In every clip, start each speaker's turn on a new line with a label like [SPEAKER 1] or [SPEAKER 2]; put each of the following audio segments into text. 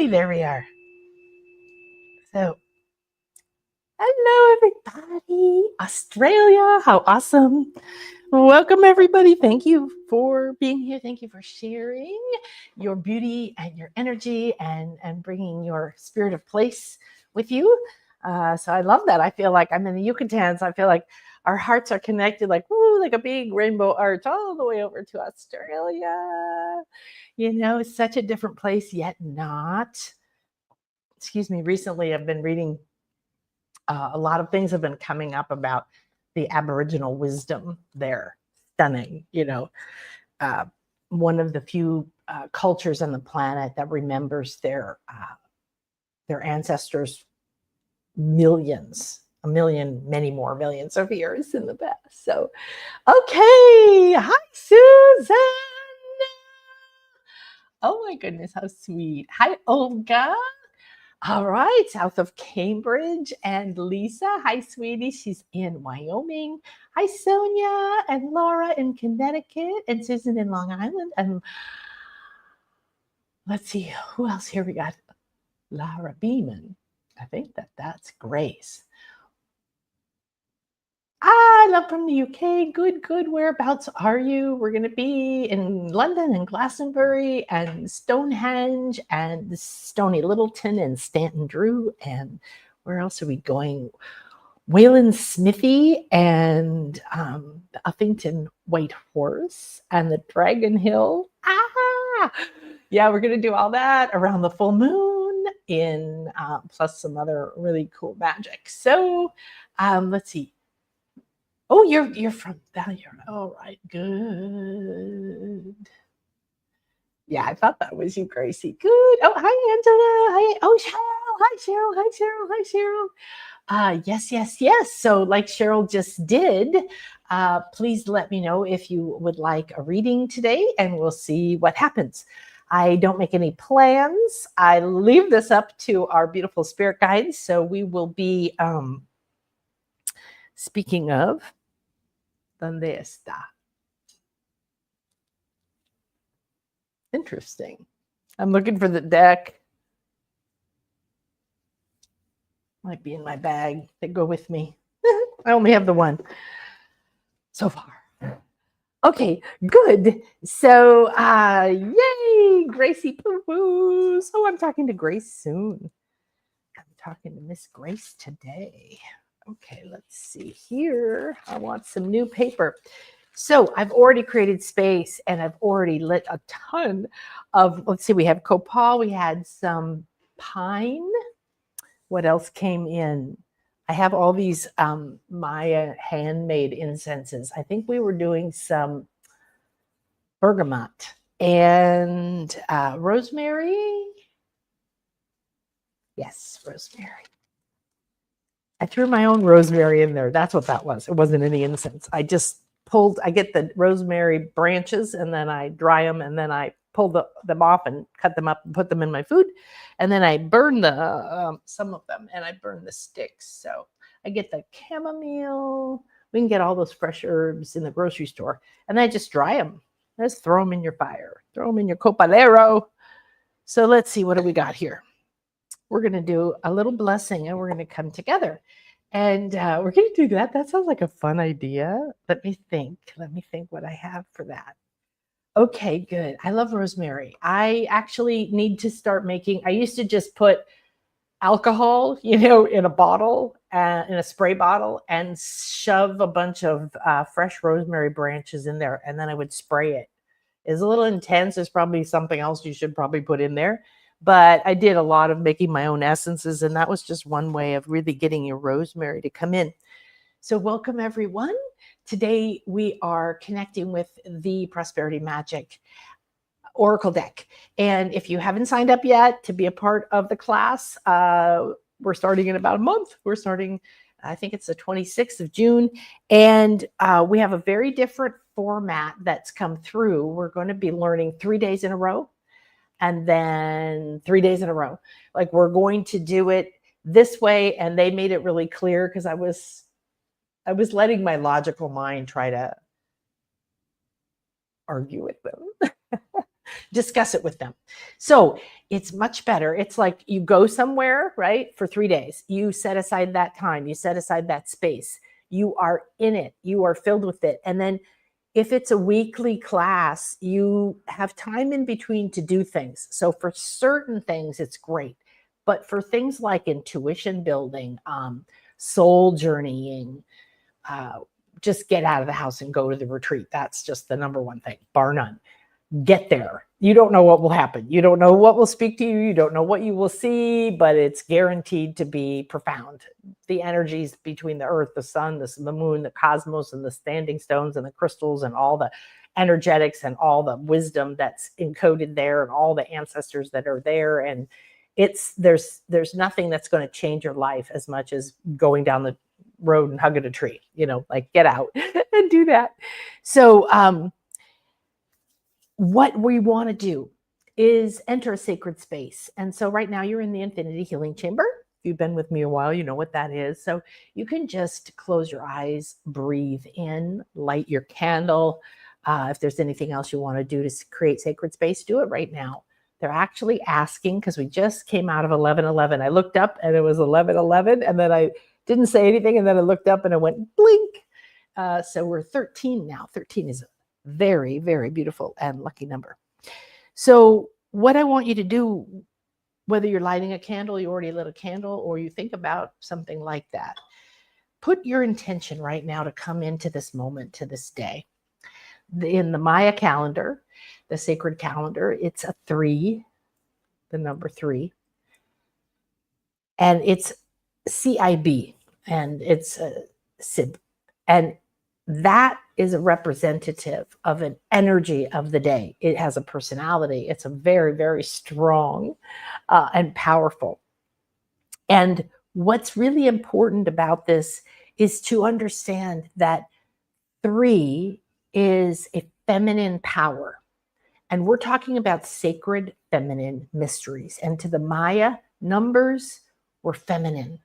[SPEAKER 1] Okay, there we are. So, hello, everybody. Australia, how awesome. Welcome, everybody. Thank you for being here. Thank you for sharing your beauty and your energy and bringing your spirit of place with you. So I love that. I feel like I'm in the Yucatans. I feel like our hearts are connected, like, woo, like a big rainbow arch all the way over to Australia. You know, it's such a different place, yet not. Excuse me. Recently, I've been reading a lot of things have been coming up about the Aboriginal wisdom there. Stunning, uh, one of the few cultures on the planet that remembers their ancestors millions, a million, many more millions of years in the past. So, okay, hi Susan. Oh my goodness, how sweet. Hi Olga. All right, south of Cambridge. And Lisa, hi, sweetie. She's in Wyoming. Hi, Sonia and Laura in Connecticut, and Susan in Long Island. And let's see, who else here? We got Laura Beeman. I think that's Grace. I love from the UK. Good, good. Whereabouts are you? We're going to be in London and Glastonbury and Stonehenge and Stony Littleton and Stanton Drew. And where else are we going? Wayland Smithy and the Uffington White Horse and the Dragon Hill. Yeah, we're going to do all that around the full moon in plus some other really cool magic. So let's see. Oh, you're from Valier. All right, good. Yeah, I thought that was you, Gracie. Good. Oh, hi, Angela. Hi. Oh, Cheryl. Hi, Cheryl. Hi, Cheryl. Hi, Cheryl. Yes, yes, yes. So, like Cheryl just did, please let me know if you would like a reading today, and we'll see what happens. I don't make any plans. I leave this up to our beautiful spirit guides. So we will be speaking of, ¿dónde está? Interesting. I'm looking for the deck. Might be in my bag. They go with me. I only have the one so far. Okay, good. So, yay, Gracie Poo Poo. So I'm talking to Grace soon. I'm talking to Miss Grace today. Okay, let's see here. I want some new paper. So I've already created space and I've already lit a ton of, let's see, we have copal, we had some pine. What else came in? I have all these Maya handmade incenses. I think we were doing some bergamot and rosemary. Yes, rosemary. I threw my own rosemary in there. That's what that was. It wasn't any incense. I just I get the rosemary branches and then I dry them and then I pull them off and cut them up and put them in my food. And then I burn some of them and I burn the sticks. So I get the chamomile. We can get all those fresh herbs in the grocery store and I just dry them. Just throw them in your fire. Throw them in your copalero. So let's see, what do we got here? We're going to do a little blessing and we're going to come together. And we're going to do that. That sounds like a fun idea. Let me think what I have for that. Okay, good. I love rosemary. I actually need to start making, I used to just put alcohol, in a bottle, in a spray bottle, and shove a bunch of fresh rosemary branches in there. And then I would spray it. It's a little intense. There's probably something else you should probably put in there. But I did a lot of making my own essences, and that was just one way of really getting your rosemary to come in. So welcome, everyone. Today, we are connecting with the Prosperity Magic Oracle deck. And if you haven't signed up yet to be a part of the class, we're starting in about a month. We're starting, I think it's the 26th of June. And we have a very different format that's come through. We're going to be learning 3 days in a row. And then 3 days in a row. Like, we're going to do it this way. And they made it really clear because I was letting my logical mind try to argue with them. Discuss it with them. So it's much better. It's like you go somewhere, right, for 3 days. You set aside that time, you set aside that space. You are in it, you are filled with it. And then if it's a weekly class, you have time in between to do things. So for certain things, it's great. But for things like intuition building, soul journeying, uh, just get out of the house and go to the retreat. That's just the number one thing, bar none. Get there. You don't know what will happen. You don't know what will speak to you. You don't know what you will see, but it's guaranteed to be profound. The energies between the earth, the sun, the moon, the cosmos, and the standing stones and the crystals and all the energetics and all the wisdom that's encoded there and all the ancestors that are there. And there's nothing that's going to change your life as much as going down the road and hugging a tree, like get out and do that. So, what we want to do is enter a sacred space. And so right now you're in the Infinity Healing Chamber. If you've been with me a while, you know what that is. So you can just close your eyes, breathe in, light your candle. If there's anything else you want to do to create sacred space, do it right now. They're actually asking, because we just came out of 11:11. I looked up and it was 11:11, and then I didn't say anything, and then I looked up and it went blink. So we're 13 now. 13 is very, very beautiful and lucky number. So what I want you to do, whether you're lighting a candle, you already lit a candle, or you think about something like that, put your intention right now to come into this moment, to this day. In the Maya calendar, the sacred calendar, it's a 3, the number 3. And it's CIB, and it's a SIB. And that is a representative of an energy of the day. It has a personality. It's a very, very strong and powerful. And what's really important about this is to understand that 3 is a feminine power. And we're talking about sacred feminine mysteries. And to the Maya, numbers were feminine.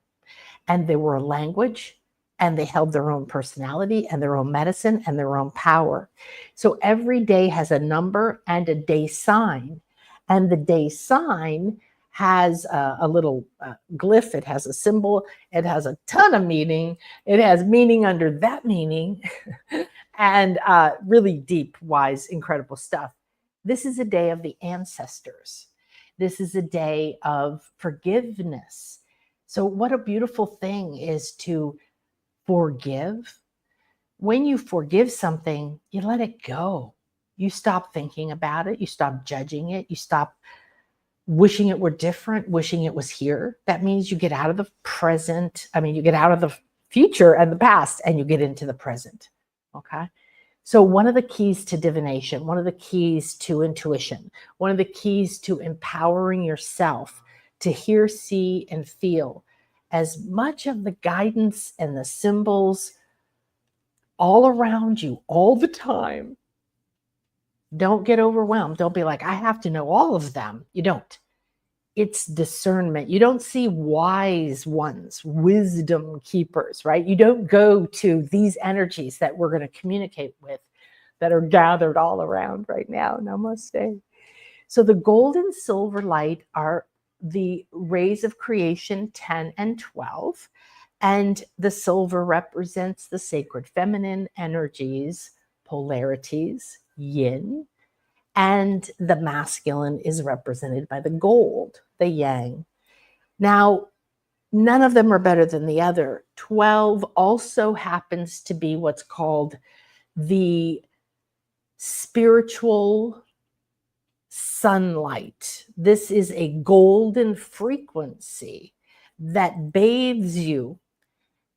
[SPEAKER 1] And they were a language, and they held their own personality and their own medicine and their own power. So every day has a number and a day sign. And the day sign has a little glyph. It has a symbol. It has a ton of meaning. It has meaning under that meaning and really deep, wise, incredible stuff. This is a day of the ancestors. This is a day of forgiveness. So what a beautiful thing is to forgive. When you forgive something, you let it go. You stop thinking about it. You stop judging it. You stop wishing it were different, wishing it was here. That means you get out of the present. You get out of the future and the past, and you get into the present. Okay. So one of the keys to divination, one of the keys to intuition, one of the keys to empowering yourself to hear, see, and feel as much of the guidance and the symbols all around you all the time. Don't get overwhelmed. Don't be like, I have to know all of them. You don't. It's discernment. You don't see wise ones, wisdom keepers, right? You don't go to these energies that we're going to communicate with that are gathered all around right now. Namaste. So the gold and silver light are the rays of creation 10 and 12. And the silver represents the sacred feminine energies, polarities, yin. And the masculine is represented by the gold, the yang. Now, none of them are better than the other. 12 also happens to be what's called the spiritual sunlight. This is a golden frequency that bathes you,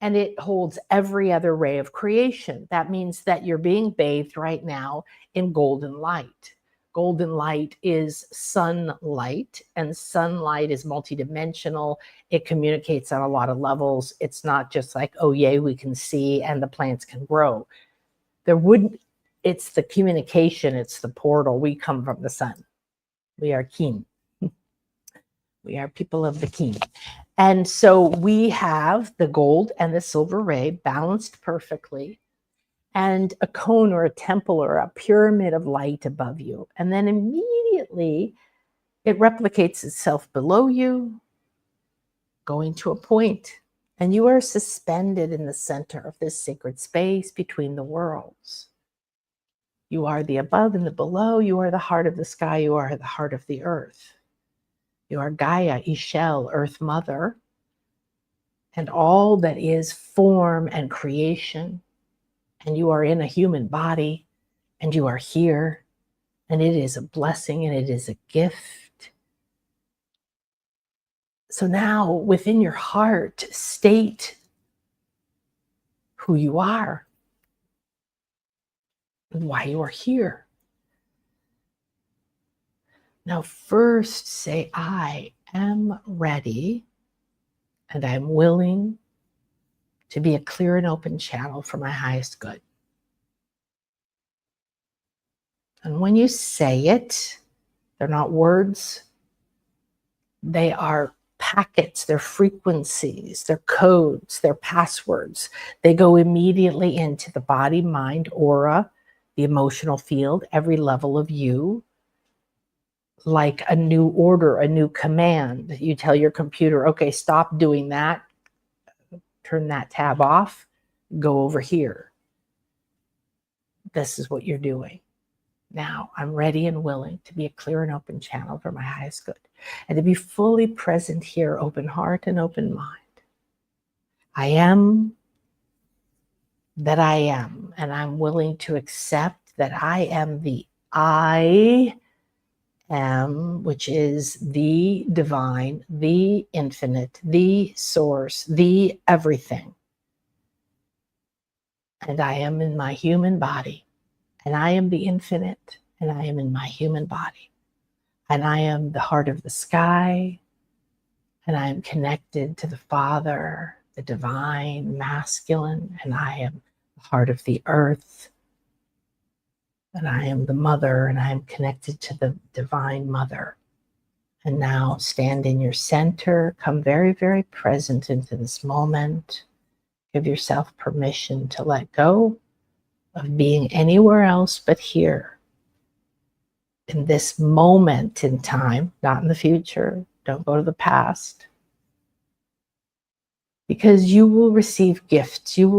[SPEAKER 1] and it holds every other ray of creation. That means that you're being bathed right now in golden light. Golden light is sunlight, and sunlight is multidimensional. It communicates on a lot of levels. It's not just like, oh, yay, we can see and the plants can grow. It's the communication, it's the portal. We come from the sun. We are kin. We are people of the kin. And so we have the gold and the silver ray balanced perfectly. and a cone or a temple or a pyramid of light above you. And then immediately it replicates itself below you, going to a point, and you are suspended in the center of this sacred space between the worlds. You are the above and the below. You are the heart of the sky. You are the heart of the earth. You are Gaia, Ishel, Earth Mother, and all that is form and creation. And you are in a human body, and you are here, and it is a blessing and it is a gift. So now within your heart, state who you are and why you are here. Now, first say, I am ready and I'm willing to be a clear and open channel for my highest good. And when you say it, they're not words, they are packets, they're frequencies, they're codes, they're passwords. They go immediately into the body, mind, aura, the emotional field, every level of you, like a new order, a new command. You tell your computer, okay, stop doing that, turn that tab off, go over here. This is what you're doing. Now I'm ready and willing to be a clear and open channel for my highest good and to be fully present here, open heart and open mind. I am that I am, and I'm willing to accept that I am the I am, which is the divine, the infinite, the source, the everything. And I am in my human body, and I am the infinite, and I am in my human body. And I am the heart of the sky, and I am connected to the Father, the divine, masculine, and I am the heart of the earth, and I am the mother, and I am connected to the divine mother. And now stand in your center, come very, very present into this moment. Give yourself permission to let go of being anywhere else but here. In this moment in time, not in the future. Don't go to the past. Because you will receive gifts. You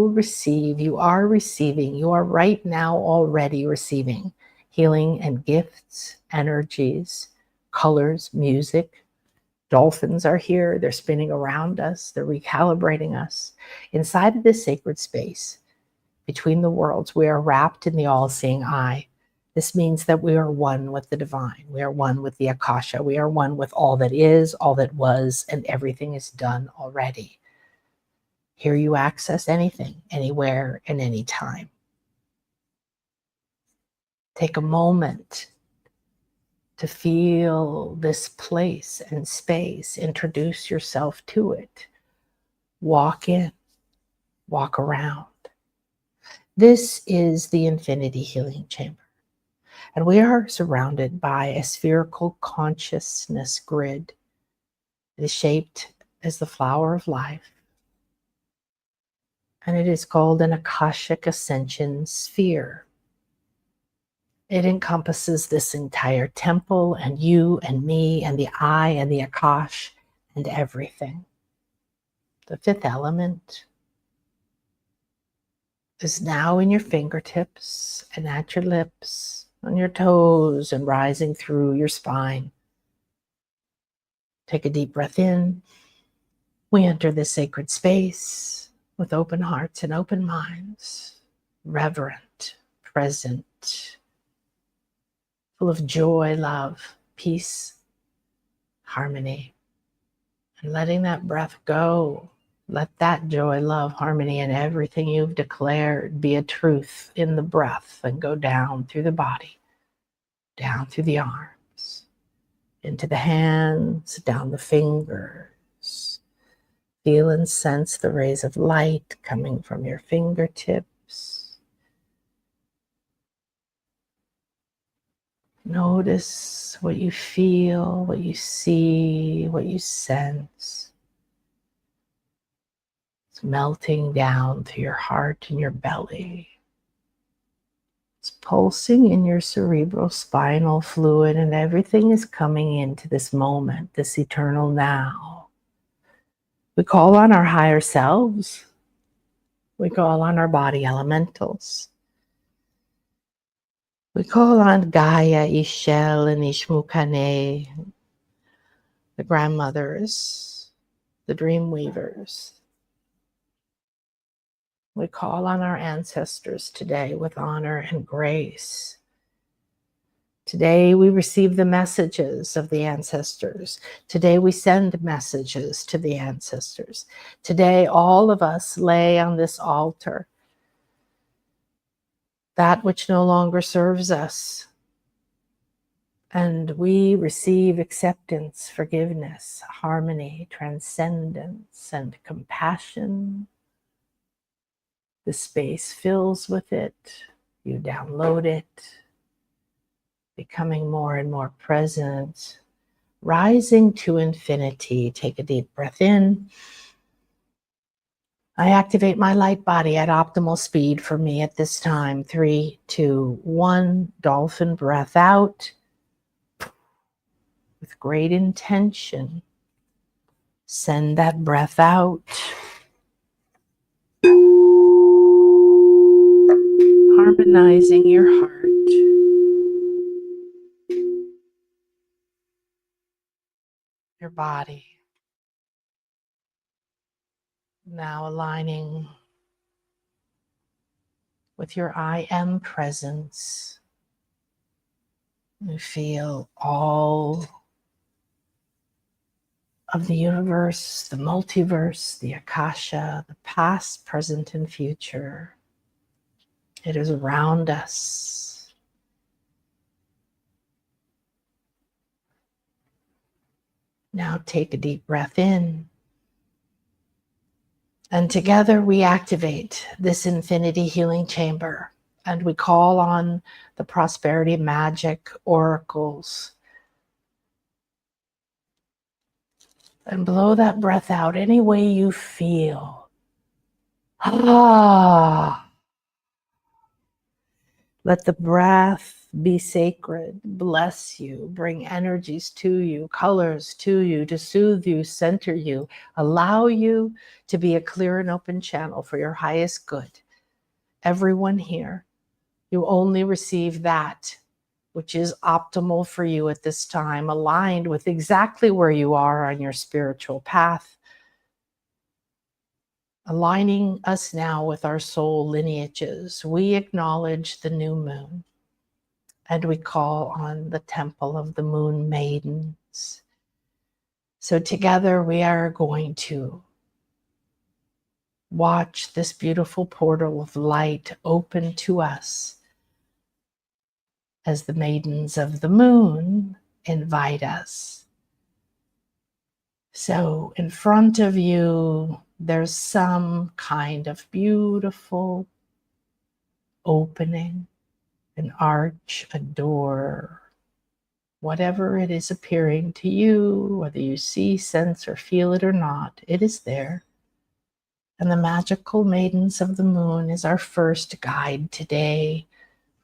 [SPEAKER 1] are receiving. You are right now already receiving healing and gifts, energies, colors, music. Dolphins are here. They're spinning around us. They're recalibrating us. Inside of this sacred space, between the worlds, we are wrapped in the all-seeing eye. This means that we are one with the divine. We are one with the Akasha. We are one with all that is, all that was, and everything is done already. Here you access anything, anywhere, and any time. Take a moment to feel this place and space. Introduce yourself to it. Walk in, walk around. This is the Infinity Healing Chamber. And we are surrounded by a spherical consciousness grid. It is shaped as the flower of life. And it is called an Akashic Ascension Sphere. It encompasses this entire temple and you and me and the I and the Akash and everything. The fifth element is now in your fingertips and at your lips, on your toes and rising through your spine. Take a deep breath in. We enter this sacred space with open hearts and open minds, reverent, present, full of joy, love, peace, harmony, and letting that breath go. Let that joy, love, harmony, and everything you've declared be a truth in the breath and go down through the body, down through the arms, into the hands, down the fingers. Feel and sense the rays of light coming from your fingertips. Notice what you feel, what you see, what you sense. It's melting down through your heart and your belly. It's pulsing in your cerebral spinal fluid, and everything is coming into this moment, this eternal now. We call on our higher selves. We call on our body elementals. We call on Gaia, Ishel, and Ishmukane, the grandmothers, the dream weavers. We call on our ancestors today with honor and grace. Today we receive the messages of the ancestors. Today we send messages to the ancestors. Today all of us lay on this altar that which no longer serves us. And we receive acceptance, forgiveness, harmony, transcendence, and compassion. The space fills with it. You download it, becoming more and more present, rising to infinity. Take a deep breath in. I activate my light body at optimal speed for me at this time. 3, 2, 1. Dolphin breath out. With great intention, send that breath out. Harmonizing your heart, your body. Now aligning with your I am presence. You feel all of the universe, the multiverse, the Akasha, the past, present, and future. It is around us. Now take a deep breath in. And together we activate this infinity healing chamber, and we call on the prosperity magic oracles. And blow that breath out any way you feel. Ah. Let the breath be sacred, bless you, bring energies to you, colors to you, to soothe you, center you, allow you to be a clear and open channel for your highest good. Everyone here, you only receive that which is optimal for you at this time, aligned with exactly where you are on your spiritual path. Aligning us now with our soul lineages, we acknowledge the new moon. And we call on the temple of the moon maidens. So together we are going to watch this beautiful portal of light open to us as the maidens of the moon invite us. So in front of you, there's some kind of beautiful opening, an arch, a door, whatever it is appearing to you, whether you see, sense, or feel it or not, it is there. And the magical maidens of the moon is our first guide today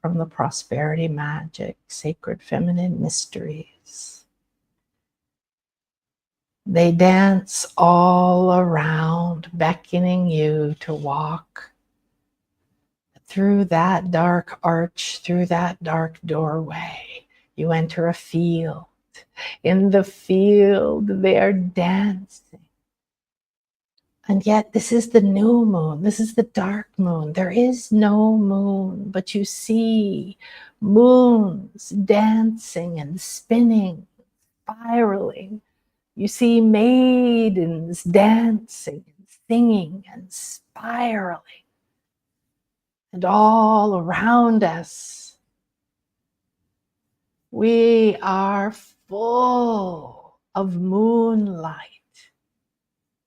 [SPEAKER 1] from the prosperity magic, sacred feminine mysteries. They dance all around, beckoning you to walk through that dark arch, through that dark doorway. You enter a field. In the field, they are dancing. And yet, this is the new moon. This is the dark moon. There is no moon, but you see moons dancing and spinning, spiraling. You see maidens dancing and singing and spiraling. And all around us, we are full of moonlight.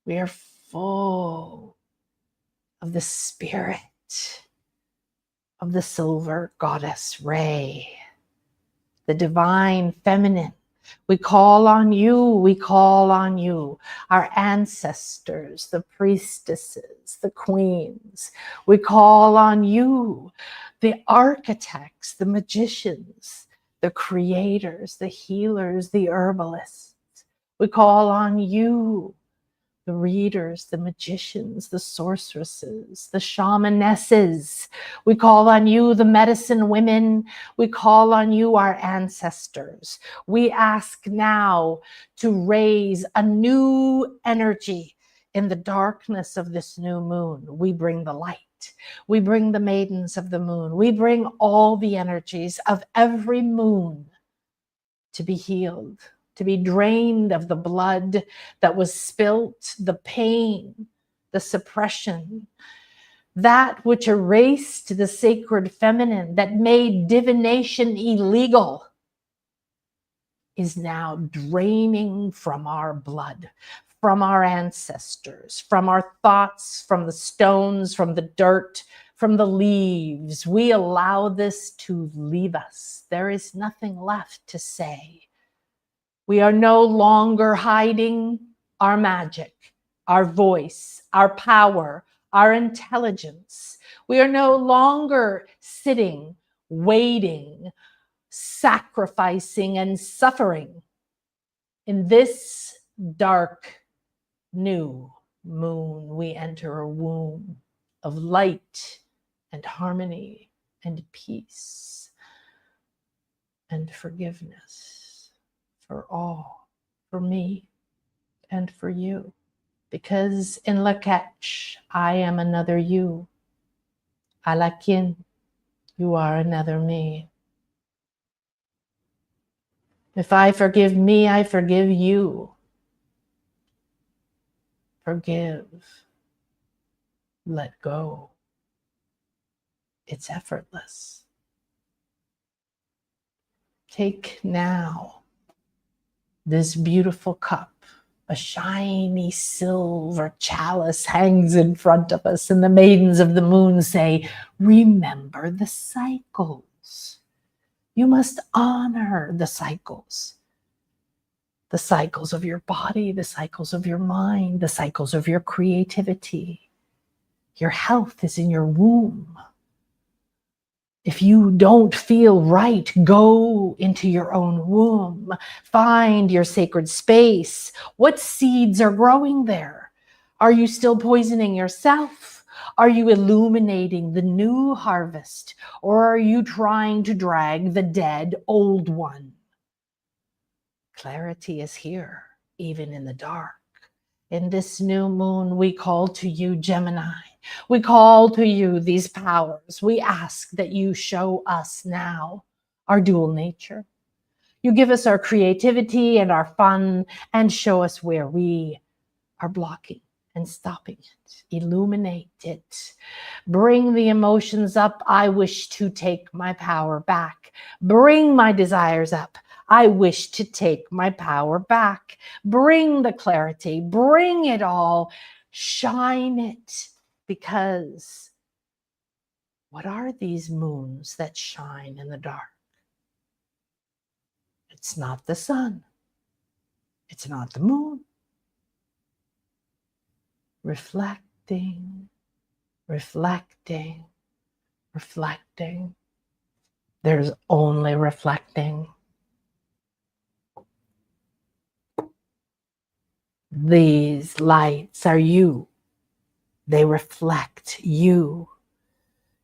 [SPEAKER 1] We are full of the spirit of the silver goddess Ray, the divine feminine. We call on you, our ancestors, the priestesses, the queens. We call on you, the architects, the magicians, the creators, the healers, the herbalists. We call on you, the readers, the magicians, the sorceresses, the shamanesses. We call on you, the medicine women. We call on you, our ancestors. We ask now to raise a new energy in the darkness of this new moon. We bring the light. We bring the maidens of the moon. We bring all the energies of every moon to be healed, to be drained of the blood that was spilt, the pain, the suppression, that which erased the sacred feminine, that made divination illegal, is now draining from our blood, from our ancestors, from our thoughts, from the stones, from the dirt, from the leaves. We allow this to leave us. There is nothing left to say. We are no longer hiding our magic, our voice, our power, our intelligence. We are no longer sitting, waiting, sacrificing, and suffering. In this dark new moon, we enter a womb of light and harmony and peace and forgiveness for all, for me and for you. Because in Lak'ech, I am another you. Alakin, you are another me. If I forgive me, I forgive you. Forgive. Let go. It's effortless. Take now this beautiful cup. A shiny silver chalice hangs in front of us, and the maidens of the moon say, remember the cycles. You must honor the cycles of your body, the cycles of your mind, the cycles of your creativity. Your health is in your womb. If you don't feel right, go into your own womb. Find your sacred space. What seeds are growing there? Are you still poisoning yourself? Are you illuminating the new harvest? Or are you trying to drag the dead old one? Clarity is here, even in the dark. In this new moon, we call to you, Gemini. We call to you these powers. We ask that you show us now our dual nature. You give us our creativity and our fun, and show us where we are blocking and stopping it. Illuminate it. Bring the emotions up. I wish to take my power back. Bring my desires up. I wish to take my power back. Bring the clarity. Bring it all. Shine it. Because what are these moons that shine in the dark? It's not the sun. It's not the moon. Reflecting, reflecting, reflecting. There's only reflecting. These lights are you. They reflect you.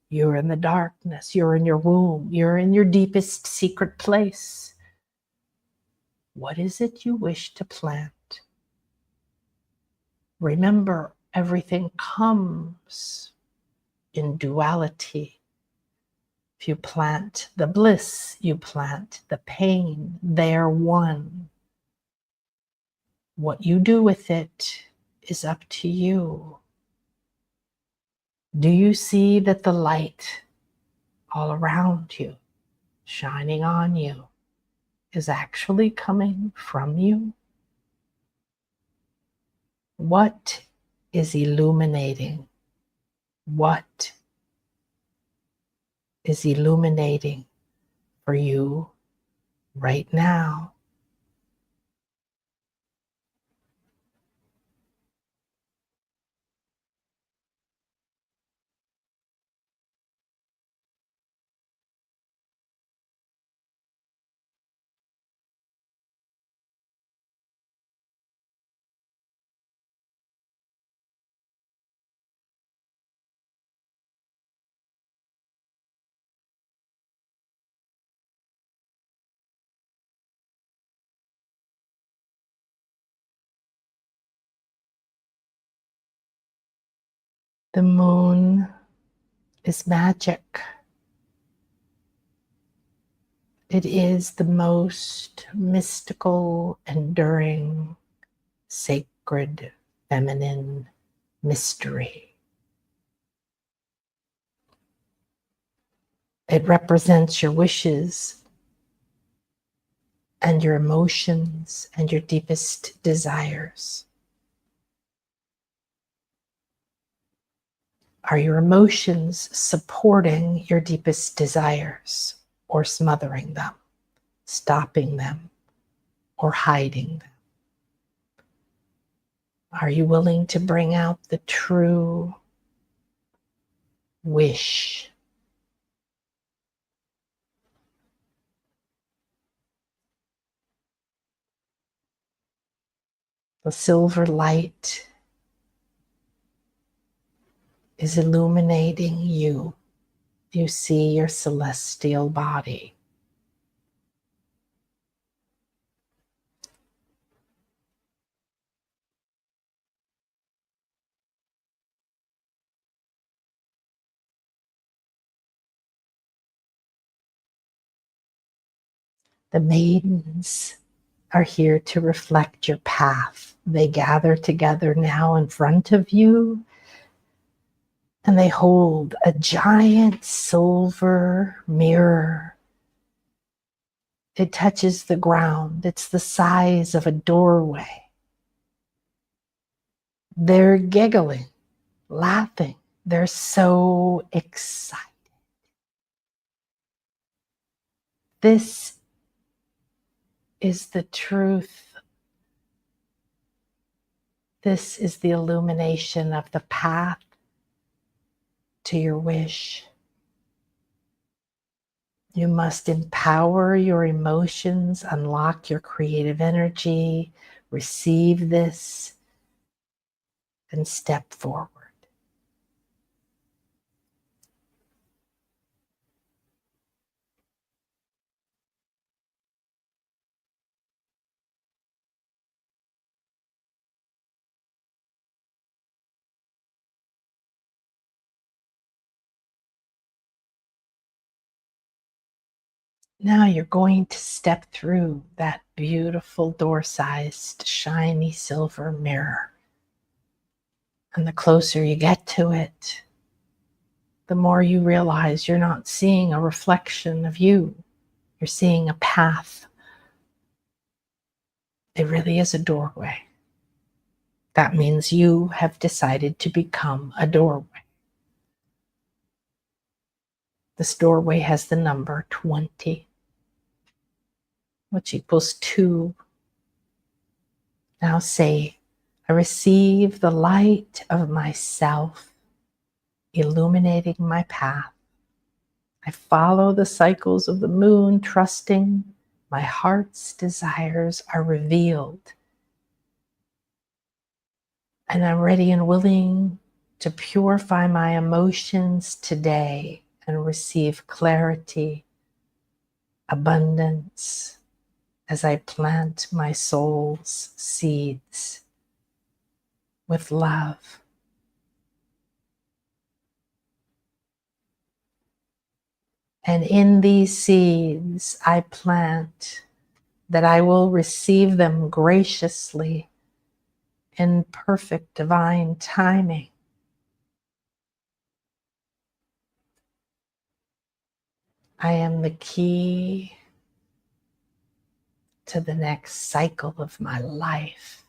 [SPEAKER 1] You're in the darkness. You're in your womb. You're in your deepest secret place. What is it you wish to plant? Remember, everything comes in duality. If you plant the bliss, you plant the pain. They're one. What you do with it is up to you. Do you see that the light all around you, shining on you, is actually coming from you? What is illuminating? What is illuminating for you right now? The moon is magic. It is the most mystical, enduring, sacred, feminine mystery. It represents your wishes and your emotions and your deepest desires. Are your emotions supporting your deepest desires or smothering them, stopping them, or hiding them? Are you willing to bring out the true wish? The silver light is illuminating you. You see your celestial body. The maidens are here to reflect your path. They gather together now in front of you, and they hold a giant silver mirror. It touches the ground. It's the size of a doorway. They're giggling, laughing. They're so excited. This is the truth. This is the illumination of the path to your wish. You must empower your emotions, unlock your creative energy, receive this, and step forward. Now you're going to step through that beautiful door-sized shiny silver mirror. And the closer you get to it, the more you realize you're not seeing a reflection of you. You're seeing a path. It really is a doorway. That means you have decided to become a doorway. This doorway has the number 20, which equals 2. Now say, I receive the light of myself, illuminating my path. I follow the cycles of the moon, trusting my heart's desires are revealed. And I'm ready and willing to purify my emotions today and receive clarity, abundance, as I plant my soul's seeds with love. And in these seeds I plant that I will receive them graciously in perfect divine timing. I am the key to the next cycle of my life.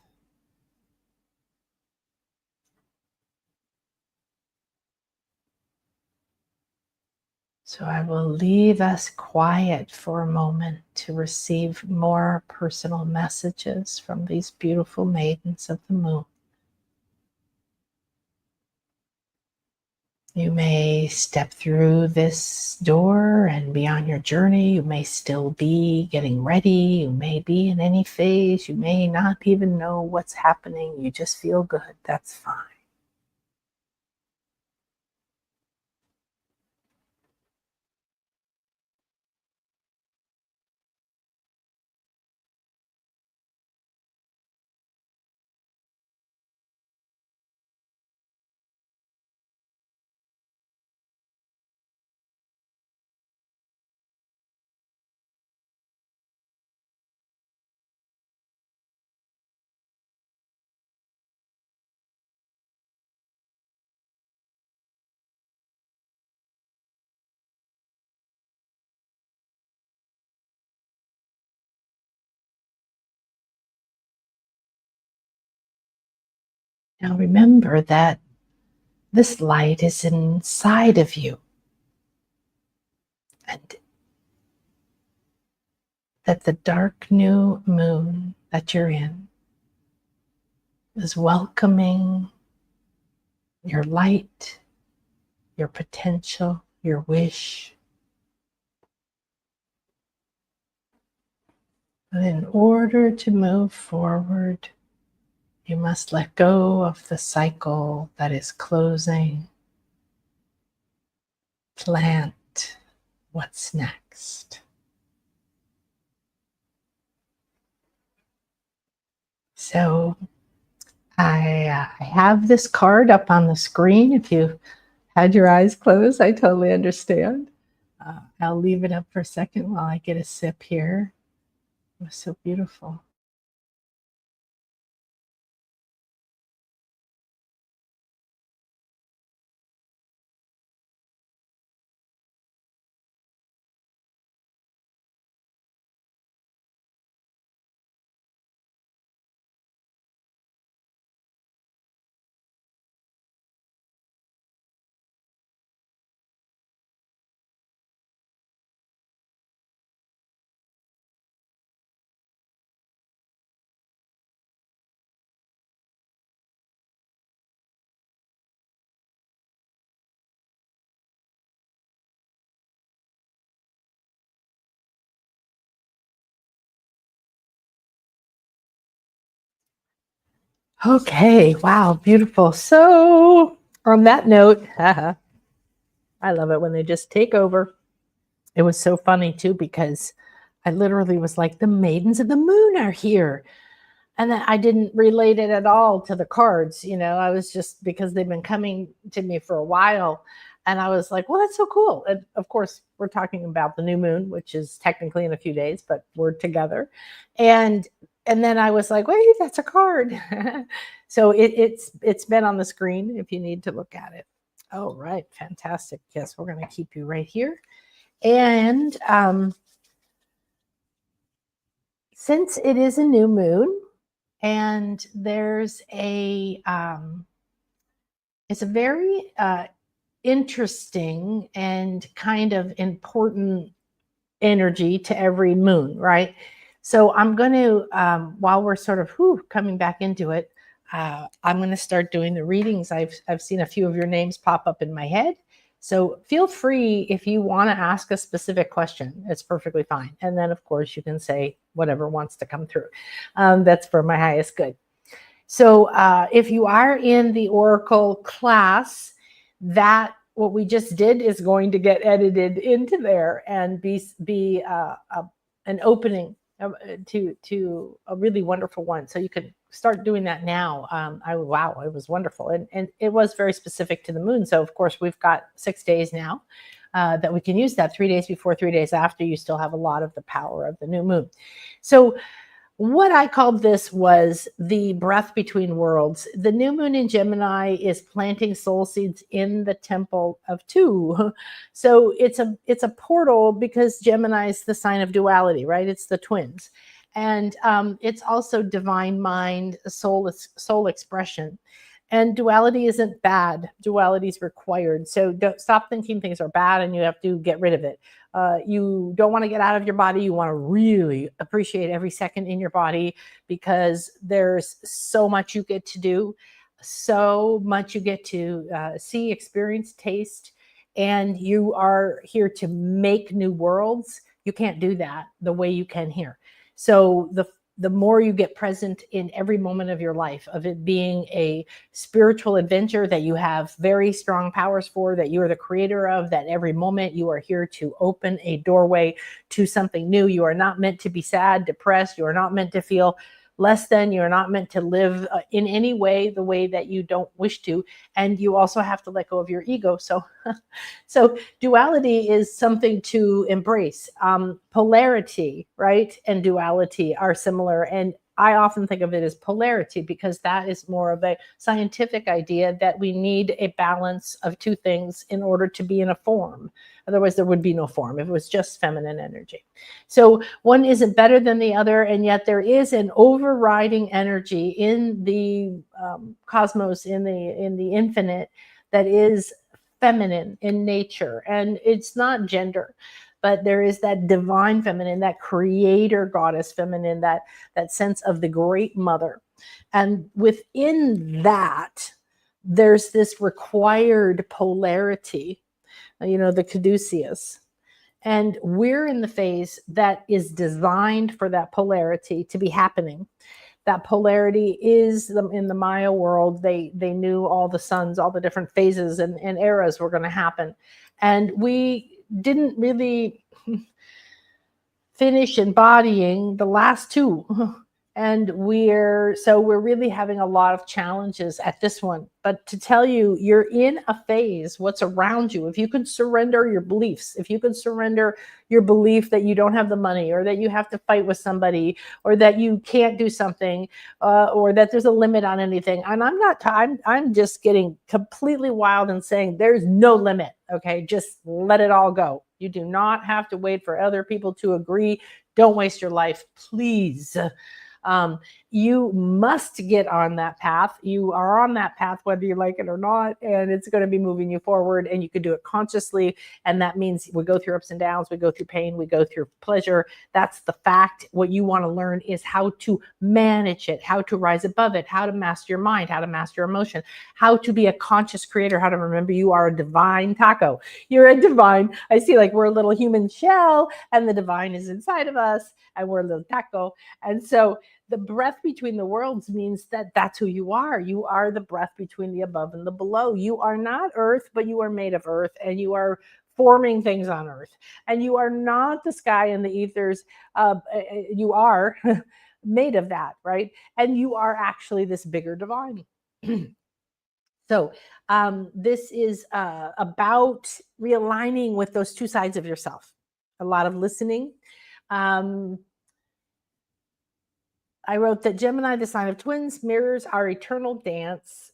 [SPEAKER 1] So I will leave us quiet for a moment to receive more personal messages from these beautiful maidens of the moon. You may step through this door and be on your journey. You may still be getting ready. You may be in any phase. You may not even know what's happening. You just feel good. That's fine. Now remember that this light is inside of you, and that the dark new moon that you're in is welcoming your light, your potential, your wish. But in order to move forward, you must let go of the cycle that is closing. Plant what's next. So I have this card up on the screen. If you had your eyes closed, I totally understand. I'll leave it up for a second while I get a sip here. It was so beautiful. Okay, wow, beautiful. So, on that note, I love it when they just take over. It was so funny too because I literally was like, the maidens of the moon are here. And then I didn't relate it at all to the cards. I was just, because they've been coming to me for a while. And I was like, well, that's so cool. And of course, we're talking about the new moon, which is technically in a few days, but we're together. And then I was like, wait, that's a card. So it's been on the screen if you need to look at it. Oh, right. Fantastic. Yes, we're going to keep you right here. And since it is a new moon, and there's it's a very interesting and kind of important energy to every moon, right? So I'm going to, while we're sort of coming back into it, I'm going to start doing the readings. I've seen a few of your names pop up in my head. So feel free if you want to ask a specific question. It's perfectly fine. And then, of course, you can say whatever wants to come through. That's for my highest good. So if you are in the Oracle class, that what we just did is going to get edited into there and be an opening to a really wonderful one. So you could start doing that now. Wow, it was wonderful. And it was very specific to the moon. So of course we've got 6 days now that we can use that. 3 days before, 3 days after, you still have a lot of the power of the new moon. So what I called this was the breath between worlds. The new moon in Gemini is planting soul seeds in the temple of two. So it's a portal because Gemini is the sign of duality, right? It's the twins. And it's also divine mind, soul expression. And duality isn't bad. Duality is required. So don't stop thinking things are bad and you have to get rid of it. You don't want to get out of your body. You want to really appreciate every second in your body because there's so much you get to do, so much you get to see, experience, taste, and you are here to make new worlds. You can't do that the way you can here. So the more you get present in every moment of your life, of it being a spiritual adventure that you have very strong powers for, that you are the creator of, that every moment you are here to open a doorway to something new. You are not meant to be sad, depressed. You are not meant to feel less than. You are not meant to live in any way the way that you don't wish to. And you also have to let go of your ego. So duality is something to embrace. Polarity, right, and duality are similar. And I often think of it as polarity, because that is more of a scientific idea that we need a balance of two things in order to be in a form. Otherwise, there would be no form if it was just feminine energy. So one isn't better than the other, and yet there is an overriding energy in the cosmos, in the infinite, that is feminine in nature, and it's not gender, but there is that divine feminine, that creator goddess feminine, that sense of the great mother. And within that, there's this required polarity, the caduceus. And we're in the phase that is designed for that polarity to be happening. That polarity is in the Maya world. They knew all the suns, all the different phases and eras were going to happen. And we didn't really finish embodying the last two. And we're really having a lot of challenges at this one. But to tell you, you're in a phase, what's around you, if you could surrender your beliefs, if you could surrender your belief that you don't have the money, or that you have to fight with somebody, or that you can't do something, or that there's a limit on anything. And I'm just getting completely wild and saying there's no limit. Okay, just let it all go. You do not have to wait for other people to agree. Don't waste your life, please. You must get on that path. You are on that path, whether you like it or not, and it's going to be moving you forward, and you can do it consciously. And that means we go through ups and downs, we go through pain, we go through pleasure. That's the fact. What you want to learn is how to manage it, how to rise above it, how to master your mind, how to master your emotion, how to be a conscious creator, how to remember you are a divine taco. You're a divine. I see, like, we're a little human shell, and the divine is inside of us, and we're a little taco. And so the breath between the worlds means that that's who you are. You are the breath between the above and the below. You are not earth, but you are made of earth, and you are forming things on earth. And you are not the sky and the ethers. You are made of that, right? And you are actually this bigger divine. So this is about realigning with those two sides of yourself. A lot of listening. I wrote that Gemini, the sign of twins, mirrors our eternal dance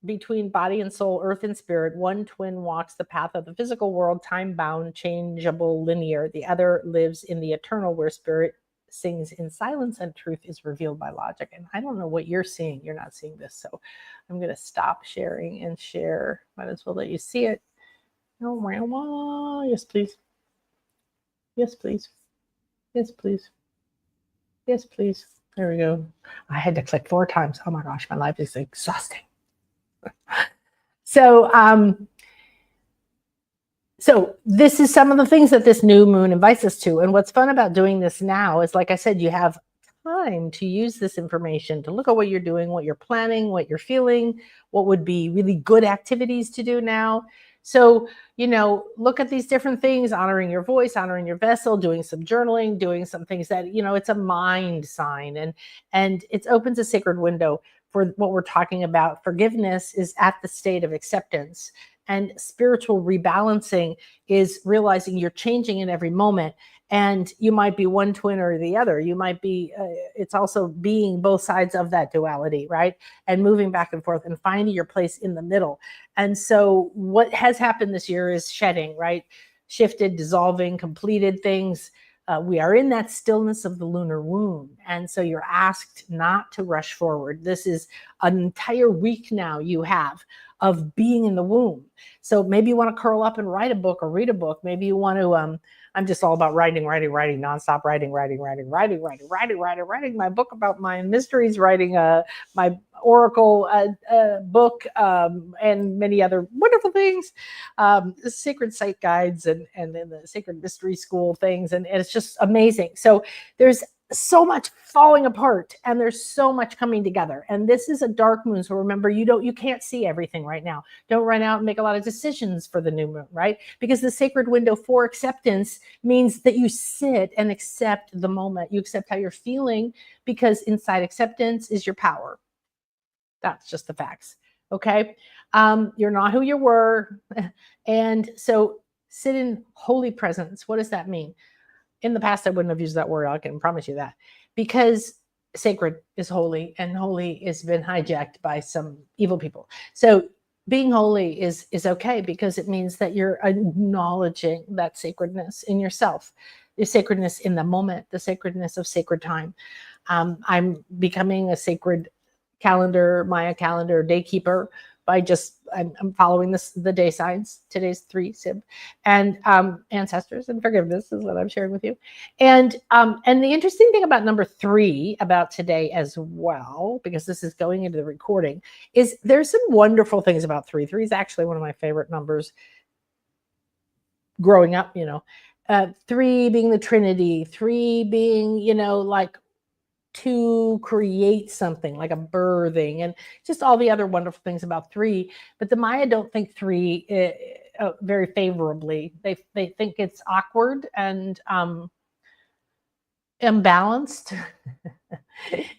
[SPEAKER 1] between body and soul, earth and spirit. One twin walks the path of the physical world, time-bound, changeable, linear. The other lives in the eternal, where spirit sings in silence and truth is revealed by logic. And I don't know what you're seeing. You're not seeing this. So I'm going to stop sharing and share. Might as well let you see it. Oh, yes, please. Yes, please. Yes, please. Yes, please. There we go. I had to click 4 times. Oh my gosh, my life is exhausting. So this is some of the things that this new moon invites us to. And what's fun about doing this now is, like I said, you have time to use this information, to look at what you're doing, what you're planning, what you're feeling, what would be really good activities to do now. So, look at these different things, honoring your voice, honoring your vessel, doing some journaling, doing some things that, it's a mind sign, and it opens a sacred window for what we're talking about. Forgiveness is at the state of acceptance, and spiritual rebalancing is realizing you're changing in every moment. And you might be one twin or the other. You might be, it's also being both sides of that duality, right? And moving back and forth and finding your place in the middle. And so what has happened this year is shedding, right? Shifted, dissolving, completed things. We are in that stillness of the lunar womb. And so you're asked not to rush forward. This is an entire week now you have of being in the womb. So maybe you want to curl up and write a book or read a book. Maybe you want to, I'm just all about writing, nonstop writing my book about my mysteries, writing my oracle book, and many other wonderful things, the sacred site guides and then the sacred mystery school things. And it's just amazing. So there's so much falling apart, and there's so much coming together. And this is a dark moon. So remember, you can't see everything right now. Don't run out and make a lot of decisions for the new moon, right? Because the sacred window for acceptance means that you sit and accept the moment. You accept how you're feeling, because inside acceptance is your power. That's just the facts. Okay. You're not who you were. And so sit in holy presence. What does that mean? In the past, I wouldn't have used that word. I can promise you that, because sacred is holy, and holy has been hijacked by some evil people. So being holy is okay, because it means that you're acknowledging that sacredness in yourself, the sacredness in the moment, the sacredness of sacred time. I'm becoming a sacred calendar, Maya calendar day keeper by just I'm following the day signs. Today's 3 Sib, and ancestors and forgiveness is what I'm sharing with you. And the interesting thing about number 3 about today as well, because this is going into the recording, is there's some wonderful things about 3. 3 is actually one of my favorite numbers growing up. 3 being the Trinity, 3 being like to create something like a birthing, and just all the other wonderful things about 3. But the Maya don't think 3 very favorably. They think it's awkward and imbalanced.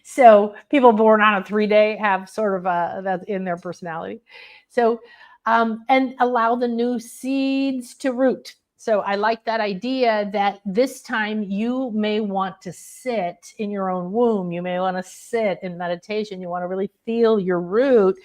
[SPEAKER 1] So people born on a 3-day have sort of that in their personality. So and allow the new seeds to root. So I like that idea that this time you may want to sit in your own womb. You may want to sit in meditation. You want to really feel your root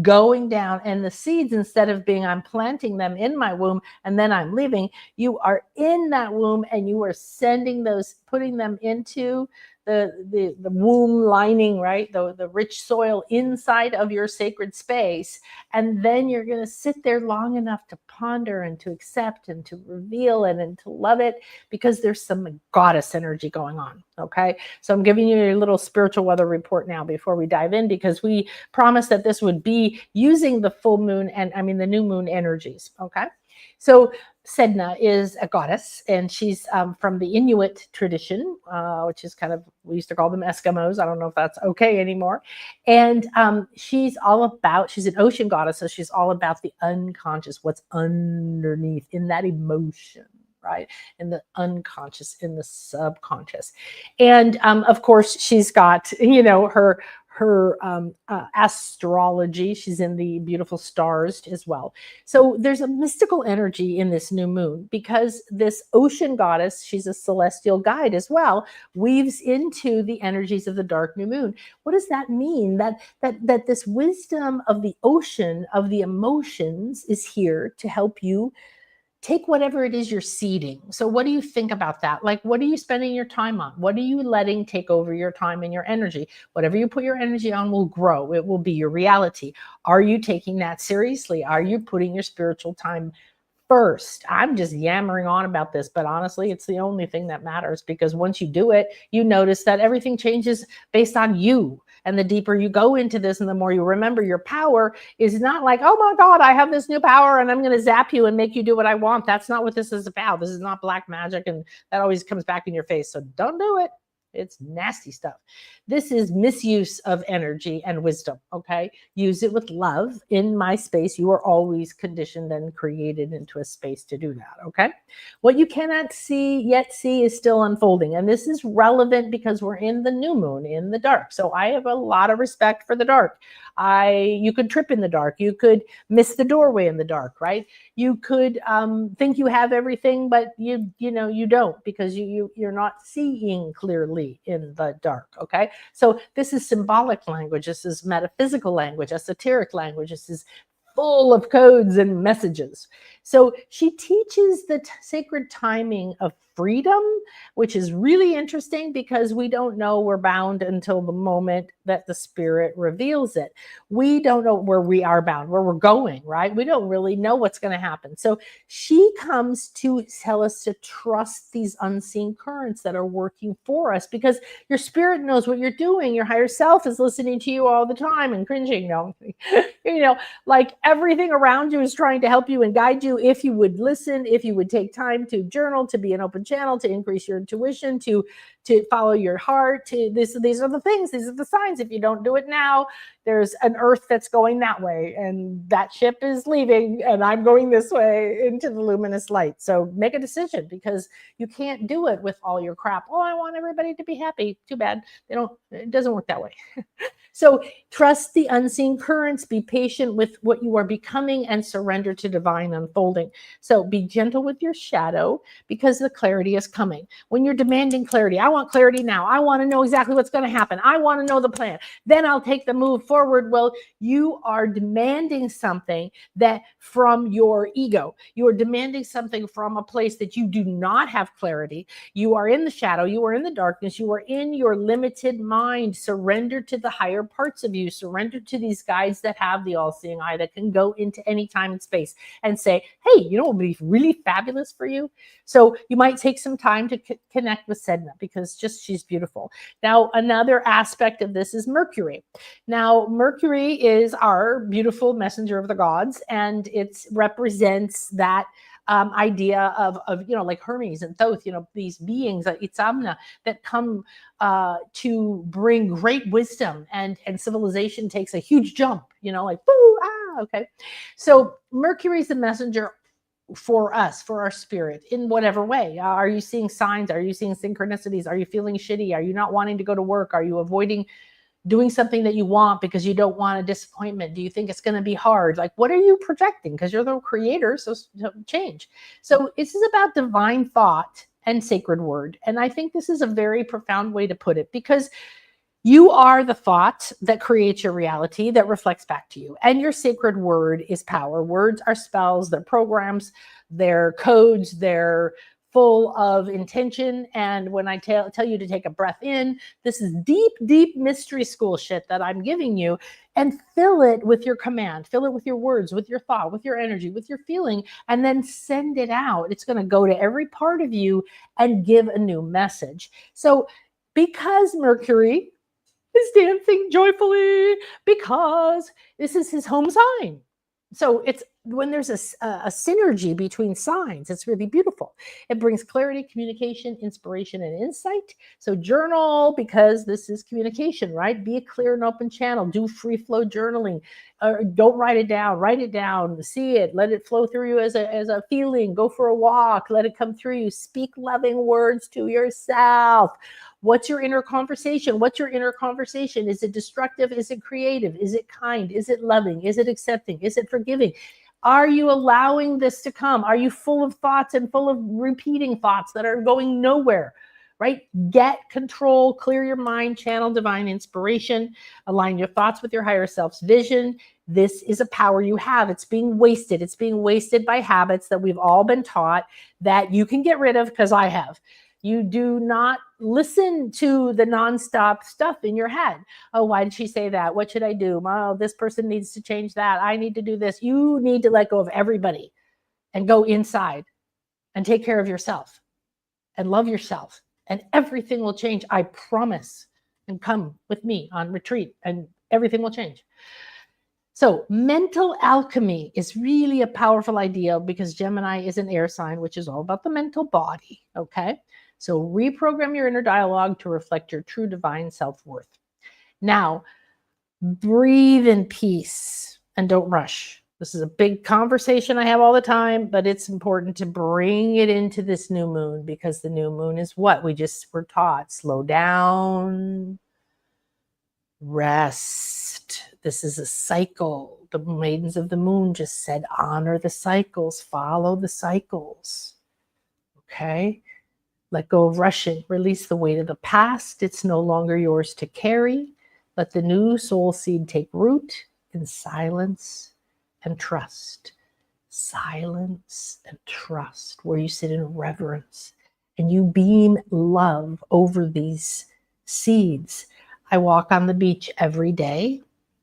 [SPEAKER 1] going down, and the seeds, instead of being I'm planting them in my womb and then I'm leaving, you are in that womb and you are sending those, putting them into the womb lining, right? The rich soil inside of your sacred space. And then you're going to sit there long enough to ponder and to accept and to reveal it and to love it, because there's some goddess energy going on. Okay. So I'm giving you a little spiritual weather report now before we dive in, because we promised that this would be using the full moon and the new moon energies. Okay. So Sedna is a goddess, and she's from the Inuit tradition, which is kind of, we used to call them Eskimos. I don't know if that's okay anymore. And she's an ocean goddess, so she's all about the unconscious, what's underneath in that emotion, right? In the unconscious, in the subconscious. And of course, she's got, her astrology. She's in the beautiful stars as well. So there's a mystical energy in this new moon, because this ocean goddess, she's a celestial guide as well, weaves into the energies of the dark new moon. What does that mean? That this wisdom of the ocean, of the emotions, is here to help you take whatever it is you're seeding. So what do you think about that? Like, what are you spending your time on? What are you letting take over your time and your energy? Whatever you put your energy on will grow. It will be your reality. Are you taking that seriously? Are you putting your spiritual time first? I'm just yammering on about this, but honestly, it's the only thing that matters, because once you do it, you notice that everything changes based on you. And the deeper you go into this and the more you remember your power, is not like, oh my God, I have this new power and I'm going to zap you and make you do what I want. That's not what this is about. This is not black magic, and that always comes back in your face. So don't do it. It's nasty stuff. This is misuse of energy and wisdom. Okay. Use it with love. In my space, you are always conditioned and created into a space to do that. Okay. What you cannot yet see is still unfolding. And this is relevant because we're in the new moon, in the dark. So I have a lot of respect for the dark. You could trip in the dark. You could miss the doorway in the dark, right? You could think you have everything, but you don't, because you're not seeing clearly in the dark. Okay. So this is symbolic language. This is metaphysical language, esoteric language. This is full of codes and messages. So she teaches the sacred timing of freedom, which is really interesting, because we don't know we're bound until the moment that the spirit reveals it. We don't know where we are bound, where we're going, right? We don't really know what's going to happen. So she comes to tell us to trust these unseen currents that are working for us, because your spirit knows what you're doing. Your higher self is listening to you all the time and cringing. Like everything around you is trying to help you and guide you, if you would listen, if you would take time to journal, to be an open channel, to increase your intuition, to follow your heart. These are the things, these are the signs. If you don't do it now, there's an earth that's going that way, and that ship is leaving, and I'm going this way into the luminous light. So make a decision, because you can't do it with all your crap. Oh, I want everybody to be happy. Too bad. It doesn't work that way. So trust the unseen currents, be patient with what you are becoming, and surrender to divine unfolding. So be gentle with your shadow because the clarity is coming. When you're demanding clarity, I want clarity now. I want to know exactly what's going to happen. I want to know the plan. Then I'll take the move forward. Well, you are demanding something that from your ego. You are demanding something from a place that you do not have clarity. You are in the shadow. You are in the darkness. You are in your limited mind. Surrender to the higher parts of you. Surrender to these guides that have the all-seeing eye that can go into any time and space and say, hey, you know what would be really fabulous for you? So you might take some time to connect with Sedna because she's beautiful. Now, another aspect of this is Mercury. Now, Mercury is our beautiful messenger of the gods, and it represents that idea of like Hermes and Thoth, these beings, Itzamna, that come to bring great wisdom, and civilization takes a huge jump, like, boo, okay. So Mercury is the messenger for us, for our spirit, in whatever way. Are you seeing signs? Are you seeing synchronicities? Are you feeling shitty? Are you not wanting to go to work? Are you avoiding doing something that you want because you don't want a disappointment? Do you think it's going to be hard? Like, what are you projecting? Because you're the creator, so change. So this is about divine thought and sacred word. And I think this is a very profound way to put it, because you are the thought that creates your reality that reflects back to you. And your sacred word is power. Words are spells, they're programs, they're codes, they're full of intention. And when I tell you to take a breath in, this is deep, deep mystery school shit that I'm giving you, and fill it with your command, fill it with your words, with your thought, with your energy, with your feeling, and then send it out. It's going to go to every part of you and give a new message. So because Mercury is dancing joyfully, because this is his home sign. So it's when there's a synergy between signs, it's really beautiful. It brings clarity, communication, inspiration, and insight. So journal, because this is communication, right? Be a clear and open channel. Do free flow journaling. Don't write it down. Write it down. See it. Let it flow through you as a feeling. Go for a walk. Let it come through you. Speak loving words to yourself. What's your inner conversation? What's your inner conversation? Is it destructive? Is it creative? Is it kind? Is it loving? Is it accepting? Is it forgiving? Are you allowing this to come? Are you full of thoughts and full of repeating thoughts that are going nowhere? Right? Get control, clear your mind, channel divine inspiration, align your thoughts with your higher self's vision. This is a power you have. It's being wasted. It's being wasted by habits that we've all been taught that you can get rid of, because I have. You do not listen to the nonstop stuff in your head. Oh, why did she say that? What should I do? Oh, this person needs to change that. I need to do this. You need to let go of everybody and go inside and take care of yourself and love yourself, and everything will change. I promise. And come with me on retreat and everything will change. So mental alchemy is really a powerful idea, because Gemini is an air sign, which is all about the mental body. Okay. So reprogram your inner dialogue to reflect your true divine self-worth. Now, breathe in peace and don't rush. This is a big conversation I have all the time, but it's important to bring it into this new moon, because the new moon is what we just were taught. Slow down, rest. This is a cycle. The maidens of the moon just said, honor the cycles, follow the cycles. Okay. Let go of rushing. Release the weight of the past. It's no longer yours to carry. Let the new soul seed take root in silence and trust. Silence and trust, where you sit in reverence and you beam love over these seeds. I walk on the beach every day.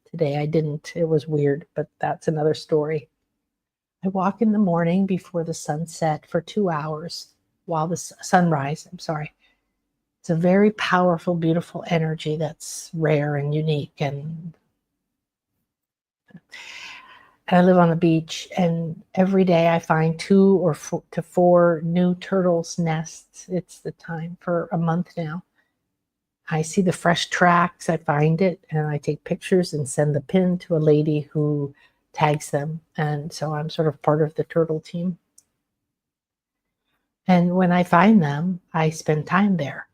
[SPEAKER 1] Today I didn't. It was weird, but that's another story. I walk in the morning before the sunset for 2 hours. While the sunrise, it's a very powerful, beautiful energy that's rare and unique. And I live on the beach, and every day I find 2 or 4 to 4 new turtles' nests. It's the time for a month now. I see the fresh tracks, I find it, and I take pictures and send the pin to a lady who tags them. And so I'm sort of part of the turtle team. And when I find them, I spend time there.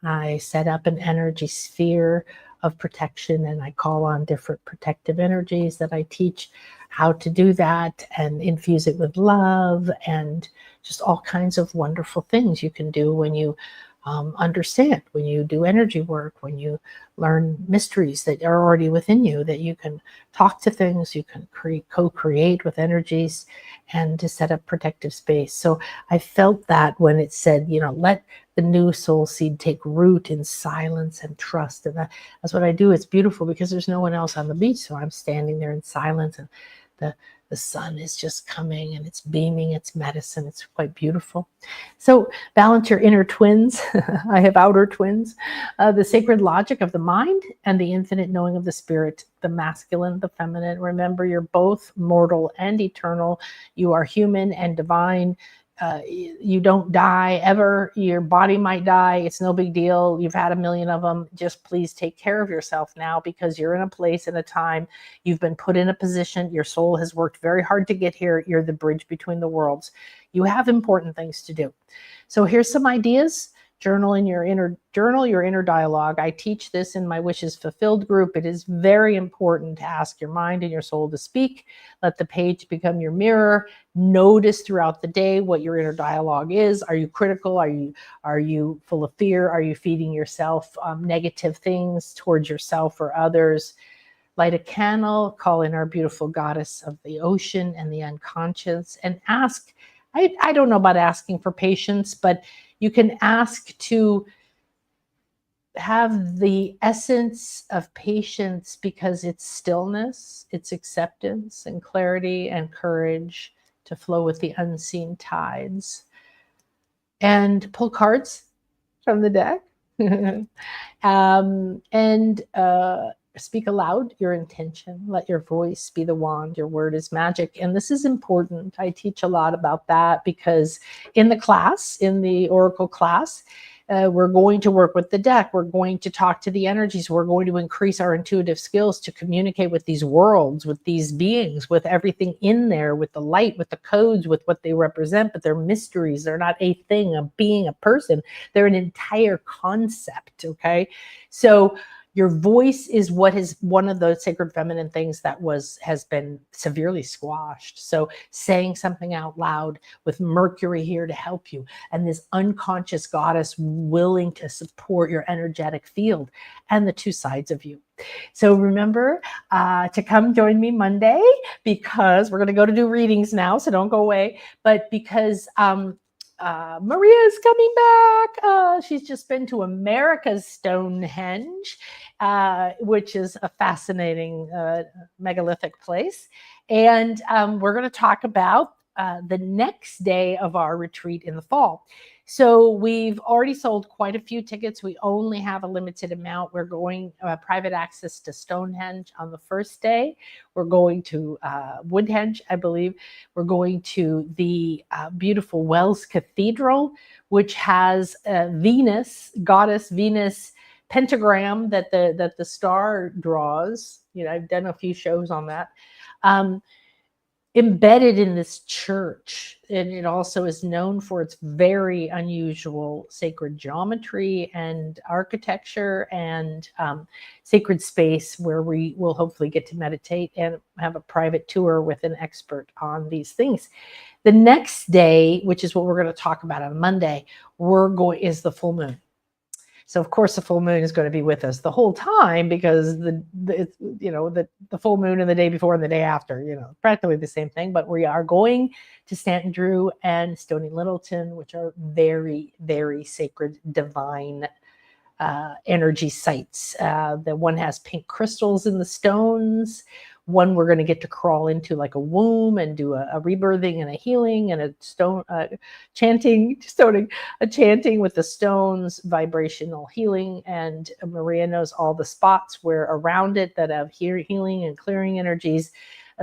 [SPEAKER 1] I set up an energy sphere of protection, and I call on different protective energies that I teach how to do that and infuse it with love and just all kinds of wonderful things you can do when you understand, when you do energy work, when you learn mysteries that are already within you, that you can talk to things, you can co-create with energies, and to set up protective space. So I felt that when it said, let the new soul seed take root in silence and trust. And that's what I do. It's beautiful because there's no one else on the beach. So I'm standing there in silence, and the the sun is just coming and it's beaming its medicine. It's quite beautiful. So balance your inner twins. I have outer twins. The sacred logic of the mind and the infinite knowing of the spirit, the masculine, the feminine. Remember, you're both mortal and eternal. You are human and divine. You don't die ever. Your body might die. It's no big deal. You've had a million of them. Just please take care of yourself now, because you're in a place and a time. You've been put in a position. Your soul has worked very hard to get here. You're the bridge between the worlds. You have important things to do. So here's some ideas. Journal your inner dialogue. I teach this in my Wishes Fulfilled group. It is very important to ask your mind and your soul to speak. Let the page become your mirror. Notice throughout the day what your inner dialogue is. Are you critical? Are you full of fear? Are you feeding yourself negative things towards yourself or others? Light a candle, call in our beautiful goddess of the ocean and the unconscious, and ask. I don't know about asking for patience, but you can ask to have the essence of patience, because it's stillness, it's acceptance and clarity and courage to flow with the unseen tides. And pull cards from the deck. And speak aloud your intention. Let your voice be the wand. Your word is magic. And this is important. I teach a lot about that, because in the Oracle class, we're going to work with the deck. We're going to talk to the energies. We're going to increase our intuitive skills to communicate with these worlds, with these beings, with everything in there, with the light, with the codes, with what they represent. But they're mysteries. They're not a thing, a being, a person. They're an entire concept. Okay. So your voice is what is one of those sacred feminine things that has been severely squashed. So saying something out loud with Mercury here to help you, and this unconscious goddess willing to support your energetic field and the two sides of you. So remember to come join me Monday, because we're going to go to do readings now. So don't go away. But because Maria is coming back. She's just been to America's Stonehenge, which is a fascinating megalithic place. And we're going to talk about the next day of our retreat in the fall. So we've already sold quite a few tickets. We only have a limited amount. We're going private access to Stonehenge on the first day. We're going to Woodhenge, I believe. We're going to the beautiful Wells Cathedral, which has Venus, goddess Venus pentagram that the star draws. I've done a few shows on that. Embedded in this church, and it also is known for its very unusual sacred geometry and architecture and sacred space, where we will hopefully get to meditate and have a private tour with an expert on these things. The next day, which is what we're going to talk about on Monday, is the full moon. So of course the full moon is going to be with us the whole time, because the full moon and the day before and the day after, practically the same thing. But we are going to Stanton Drew and Stony Littleton, which are very, very sacred, divine energy sites. The one has pink crystals in the stones. One we're going to get to crawl into like a womb and do a rebirthing and a healing and a chanting with the stones, vibrational healing. And Maria knows all the spots where around it that have healing and clearing energies.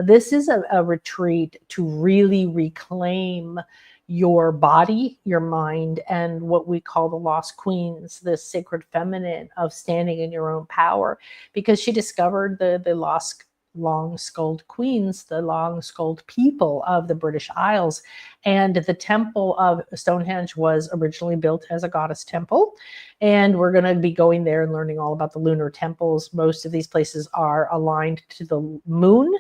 [SPEAKER 1] This is a retreat to really reclaim your body, your mind, and what we call the lost queens, the sacred feminine of standing in your own power, because she discovered the lost long-skulled queens, the long-skulled people of the British Isles. And the temple of Stonehenge was originally built as a goddess temple. And we're going to be going there and learning all about the lunar temples. Most of these places are aligned to the moon,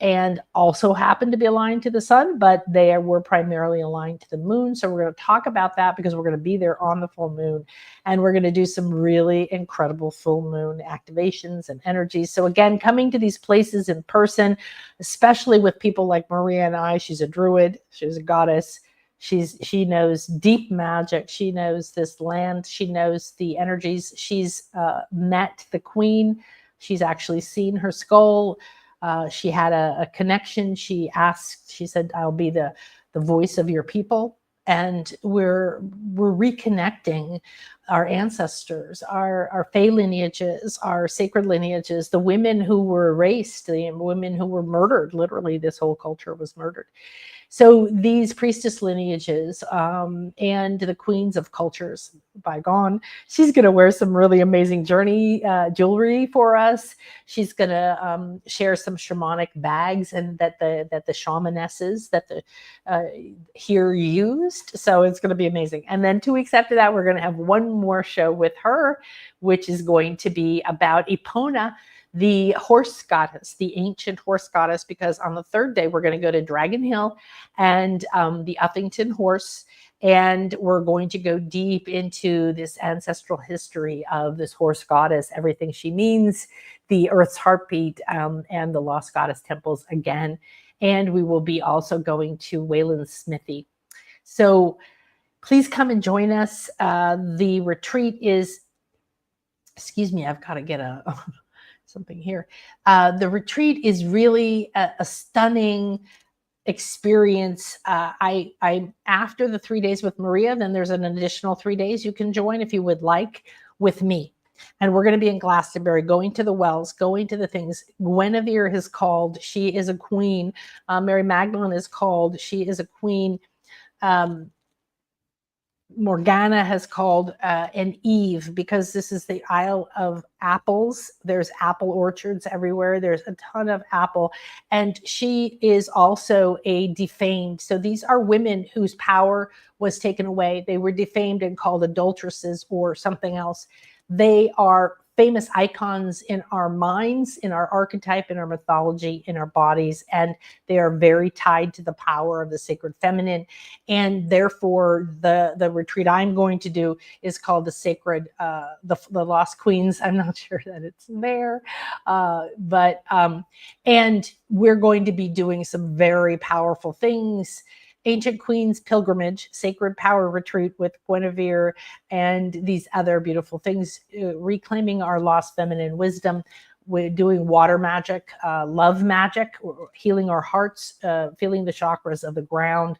[SPEAKER 1] and also happen to be aligned to the sun, but they were primarily aligned to the moon. So we're going to talk about that because we're going to be there on the full moon, and we're going to do some really incredible full moon activations and energies. So again, coming to these places in person, especially with people like Maria and I, she's a druid, she's a goddess. She knows deep magic. She knows this land. She knows the energies. She's met the queen. She's actually seen her skull. She had a connection. She said, I'll be the voice of your people. And we're reconnecting our ancestors, our Fey lineages, our sacred lineages, the women who were erased, the women who were murdered. Literally, this whole culture was murdered. So these priestess lineages and the queens of cultures bygone, she's going to wear some really amazing journey jewelry for us. She's going to share some shamanic bags and that the shamanesses that here used. So it's going to be amazing. And then 2 weeks after that, we're going to have one more show with her, which is going to be about Epona, the horse goddess, the ancient horse goddess, because on the 3rd day, we're going to go to Dragon Hill and the Uffington horse. And we're going to go deep into this ancestral history of this horse goddess, everything she means, the Earth's heartbeat, and the lost goddess temples again. And we will be also going to Wayland's smithy. So please come and join us. The retreat is, excuse me, I've got to get something here. The retreat is really a stunning experience. I after the 3 days with Maria, then there's an additional 3 days you can join if you would like with me. And we're going to be in Glastonbury, going to the wells, going to the things. Guinevere is called. She is a queen. Mary Magdalene is called. She is a queen. Morgana has called an Eve, because this is the Isle of Apples. There's apple orchards everywhere. There's a ton of apple. And she is also a defamed. So these are women whose power was taken away. They were defamed and called adulteresses or something else. They are famous icons in our minds, in our archetype, in our mythology, in our bodies, and they are very tied to the power of the sacred feminine. And therefore, the retreat I'm going to do is called the Sacred, the Lost Queens. I'm not sure that it's there, and we're going to be doing some very powerful things. Ancient Queens Pilgrimage, Sacred Power Retreat with Guinevere, and these other beautiful things, reclaiming our lost feminine wisdom. We're doing water magic, love magic, healing our hearts, feeling the chakras of the ground,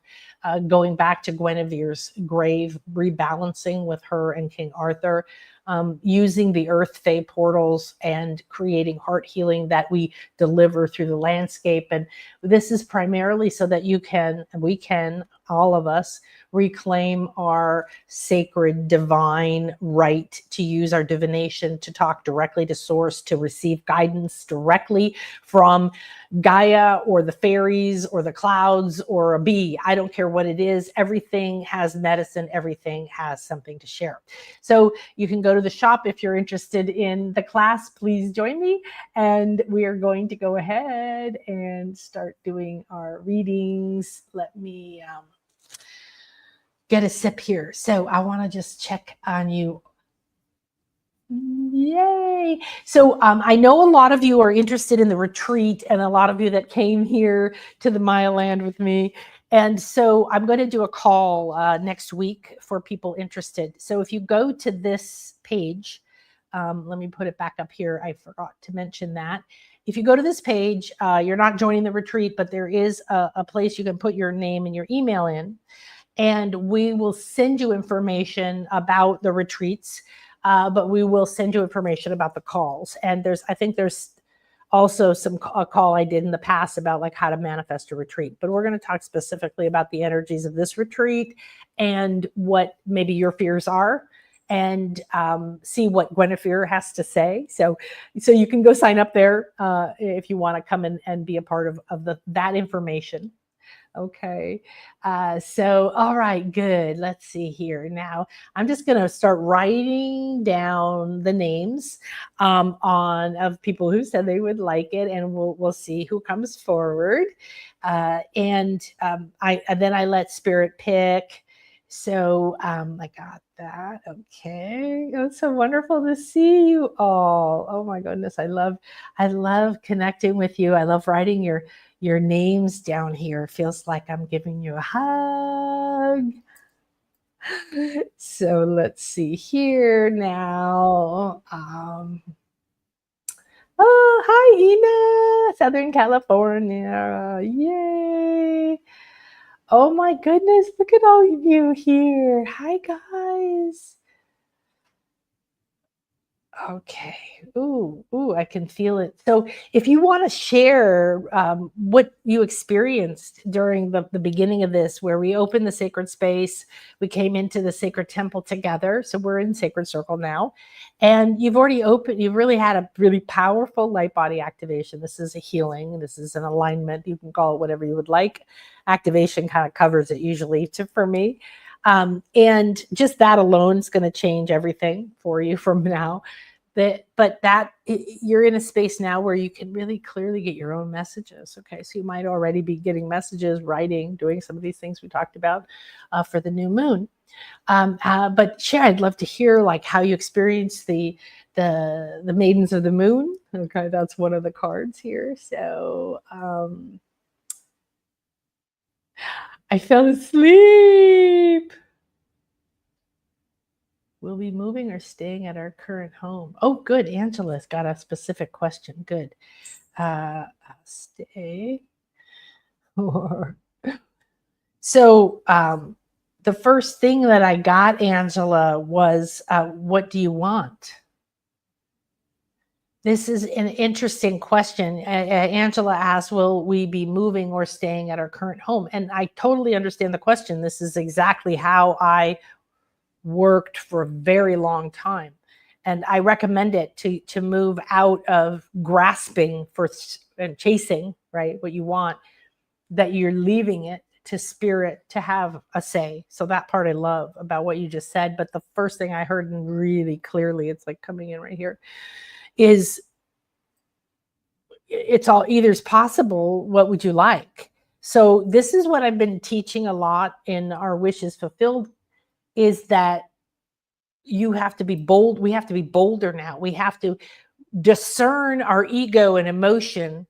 [SPEAKER 1] going back to Guinevere's grave, rebalancing with her and King Arthur, using the Earth Fae portals and creating heart healing that we deliver through the landscape. And this is primarily so that you can, and we can, all of us, reclaim our sacred divine right to use our divination, to talk directly to source, to receive guidance directly from Gaia or the fairies or the clouds or a bee. I don't care what it is. Everything has medicine. Everything has something to share. So you can go to the shop if you're interested in the class. Please join me. And we are going to go ahead and start doing our readings. Let me get a sip here. So I want to just check on you. Yay. So I know a lot of you are interested in the retreat, and a lot of you that came here to the Maya land with me. And so I'm going to do a call next week for people interested. So if you go to this page, let me put it back up here. I forgot to mention that. If you go to this page, you're not joining the retreat, but there is a place you can put your name and your email in. And we will send you information about the retreats, but we will send you information about the calls. And I think there's also a call I did in the past about like how to manifest a retreat. But we're going to talk specifically about the energies of this retreat and what maybe your fears are, and see what Guinevere has to say. So you can go sign up there if you want to come and be a part of that information. Okay. So, all right, good. Let's see here. Now, I'm just going to start writing down the names on of people who said they would like it, and we'll see who comes forward. And then I let Spirit pick. So I got that. Okay. Oh, it's so wonderful to see you all. Oh my goodness. I love connecting with you. I love writing your names down here. It feels like I'm giving you a hug. So let's see here now. Oh, hi, Ina, Southern California. Yay. Oh my goodness, look at all of you here. Hi, guys. Okay. Ooh, I can feel it. So, if you want to share what you experienced during the beginning of this, where we opened the sacred space, we came into the sacred temple together. So, we're in Sacred Circle now. And you've really had a really powerful light body activation. This is a healing, this is an alignment. You can call it whatever you would like. Activation kind of covers it usually for me. And just that alone is going to change everything for you from now. You're in a space now where you can really clearly get your own messages. Okay, so you might already be getting messages, writing, doing some of these things we talked about for the new moon. But share, I'd love to hear like how you experienced the maidens of the moon. Okay, that's one of the cards here. So I fell asleep. Will we be moving or staying at our current home? Oh, good. Angela's got a specific question. Good. Stay or so the first thing that I got, Angela, was what do you want? This is an interesting question. Angela asked, will we be moving or staying at our current home? And I totally understand the question. This is exactly how I worked for a very long time. And I recommend it to move out of grasping for and chasing, right, what you want, that you're leaving it to spirit to have a say. So that part I love about what you just said. But the first thing I heard, and really clearly, it's like coming in right here, is it's all either's possible. What would you like? So this is what I've been teaching a lot in our Wishes Fulfilled, is that you have to be bold. We have to be bolder now. We have to discern our ego and emotion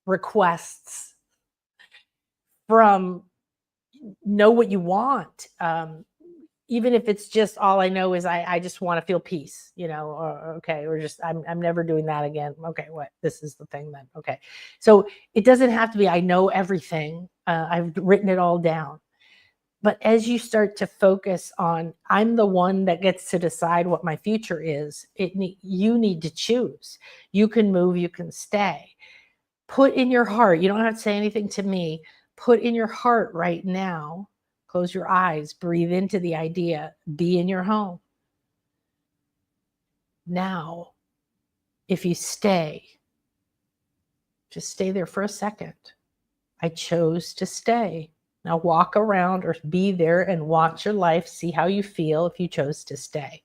[SPEAKER 1] requests from know what you want. Even if it's just all I know is I just want to feel peace, or okay, or just I'm never doing that again. Okay, what? This is the thing then. Okay. So it doesn't have to be I know everything. I've written it all down. But as you start to focus on, I'm the one that gets to decide what my future is, you need to choose. You can move, you can stay. Put in your heart, you don't have to say anything to me, put in your heart right now, close your eyes, breathe into the idea, be in your home. Now, if you stay, just stay there for a second. I chose to stay. Now walk around or be there and watch your life, see how you feel if you chose to stay.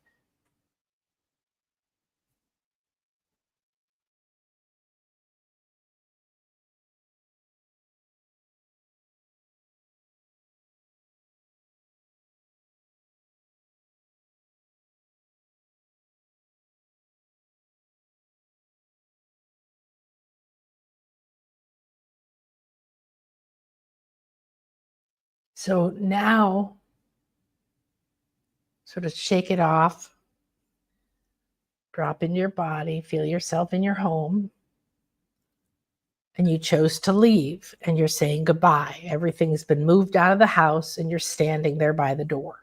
[SPEAKER 1] So now, sort of shake it off, drop into your body, feel yourself in your home, and you chose to leave, and you're saying goodbye. Everything's been moved out of the house, and you're standing there by the door.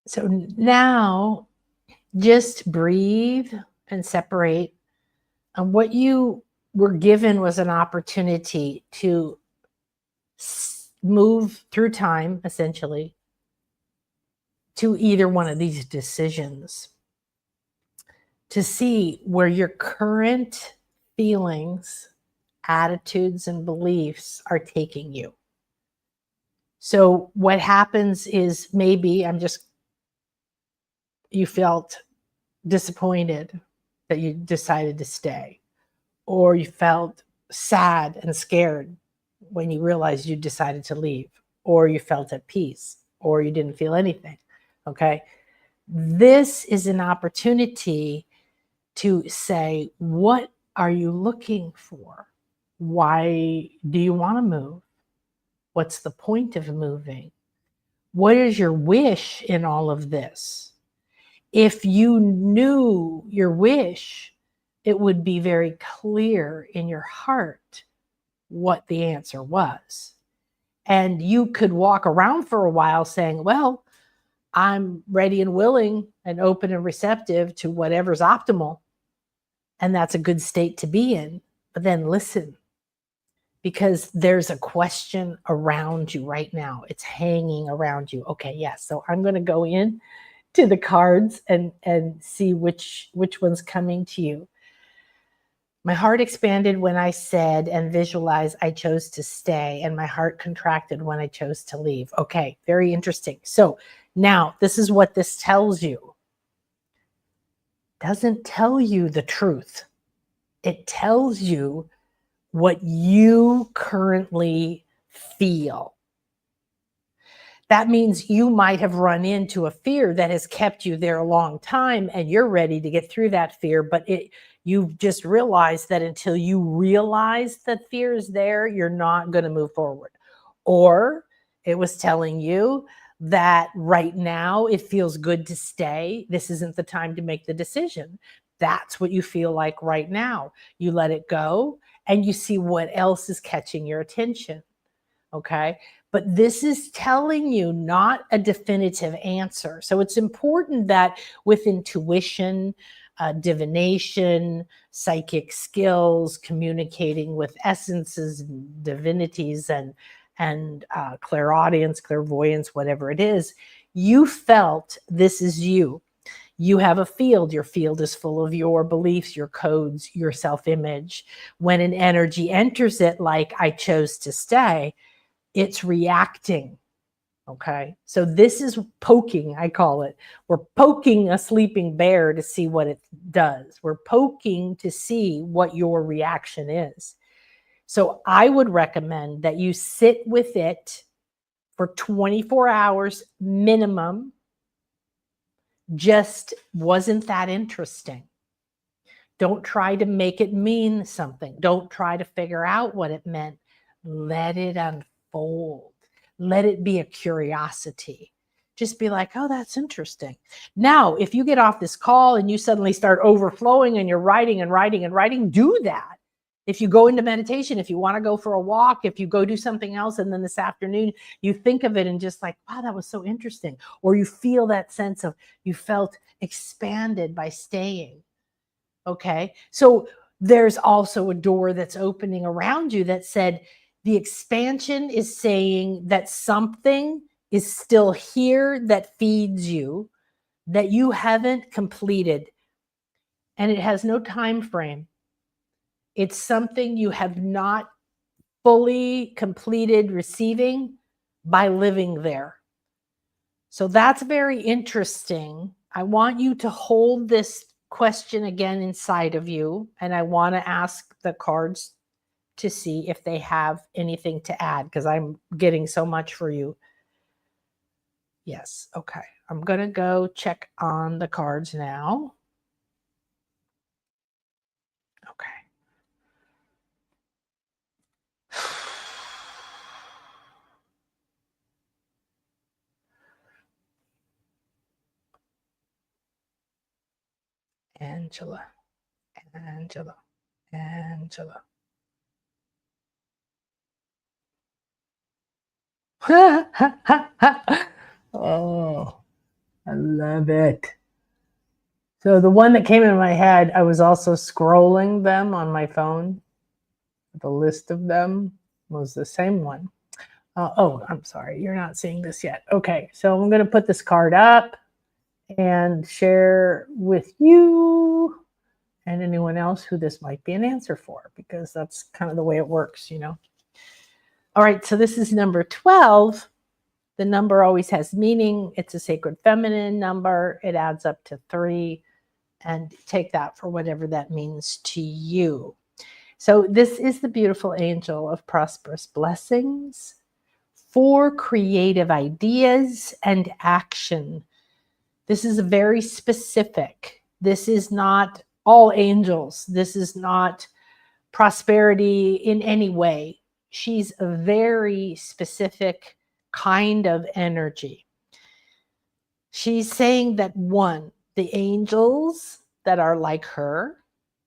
[SPEAKER 1] So now just breathe and separate. And what you were given was an opportunity to move through time, essentially, to either one of these decisions, to see where your current feelings, attitudes, and beliefs are taking you. So what happens is maybe you felt disappointed that you decided to stay, or you felt sad and scared when you realized you decided to leave, or you felt at peace, or you didn't feel anything. Okay. This is an opportunity to say, what are you looking for? Why do you want to move? What's the point of moving? What is your wish in all of this? If you knew your wish, it would be very clear in your heart what the answer was. And you could walk around for a while saying, well, I'm ready and willing and open and receptive to whatever's optimal. And that's a good state to be in. But then listen, because there's a question around you right now. It's hanging around you. Okay, yes. So I'm going to go in to the cards and see which one's coming to you. My heart expanded when I said and visualized I chose to stay, and my heart contracted when I chose to leave. Okay, very interesting. So now this is what this tells you. Doesn't tell you the truth. It tells you what you currently feel. That means you might have run into a fear that has kept you there a long time and you're ready to get through that fear, but you've just realized that until you realize that fear is there, you're not going to move forward. Or it was telling you that right now it feels good to stay. This isn't the time to make the decision. That's what you feel like right now. You let it go and you see what else is catching your attention. Okay. But this is telling you not a definitive answer. So it's important that with intuition, divination, psychic skills, communicating with essences, divinities, and clairaudience, clairvoyance, whatever it is, you felt this is you. You have a field. Your field is full of your beliefs, your codes, your self-image. When an energy enters it, like I chose to stay, it's reacting. Okay. So this is poking, I call it. We're poking a sleeping bear to see what it does. We're poking to see what your reaction is. So I would recommend that you sit with it for 24 hours minimum. Just wasn't that interesting. Don't try to make it mean something. Don't try to figure out what it meant. Let it unfold. Let it be a curiosity. Just be like, oh, that's interesting. Now, if you get off this call and you suddenly start overflowing and you're writing and writing and writing, do that. If you go into meditation, if you want to go for a walk, if you go do something else, and then this afternoon you think of it and just like, wow, that was so interesting. Or you feel that sense of you felt expanded by staying. Okay. So there's also a door that's opening around you that said the expansion is saying that something is still here that feeds you, that you haven't completed. And it has no time frame. It's something you have not fully completed receiving by living there. So that's very interesting. I want you to hold this question again inside of you, and I want to ask the cards to see if they have anything to add, because I'm getting so much for you. Yes. Okay. I'm going to go check on the cards now. Okay. Angela, Angela, Angela. Oh, I love it. So the one that came into my head, I was also scrolling them on my phone. The list of them was the same one. Oh, I'm sorry. You're not seeing this yet. Okay. So I'm going to put this card up and share with you and anyone else who this might be an answer for, because that's kind of the way it works, you know. All right. So this is number 12. The number always has meaning. It's a sacred feminine number. It adds up to 3. And take that for whatever that means to you. So this is the beautiful angel of prosperous blessings for creative ideas and action. This is very specific. This is not all angels. This is not prosperity in any way. She's a very specific kind of energy. She's saying that one, the angels that are like her,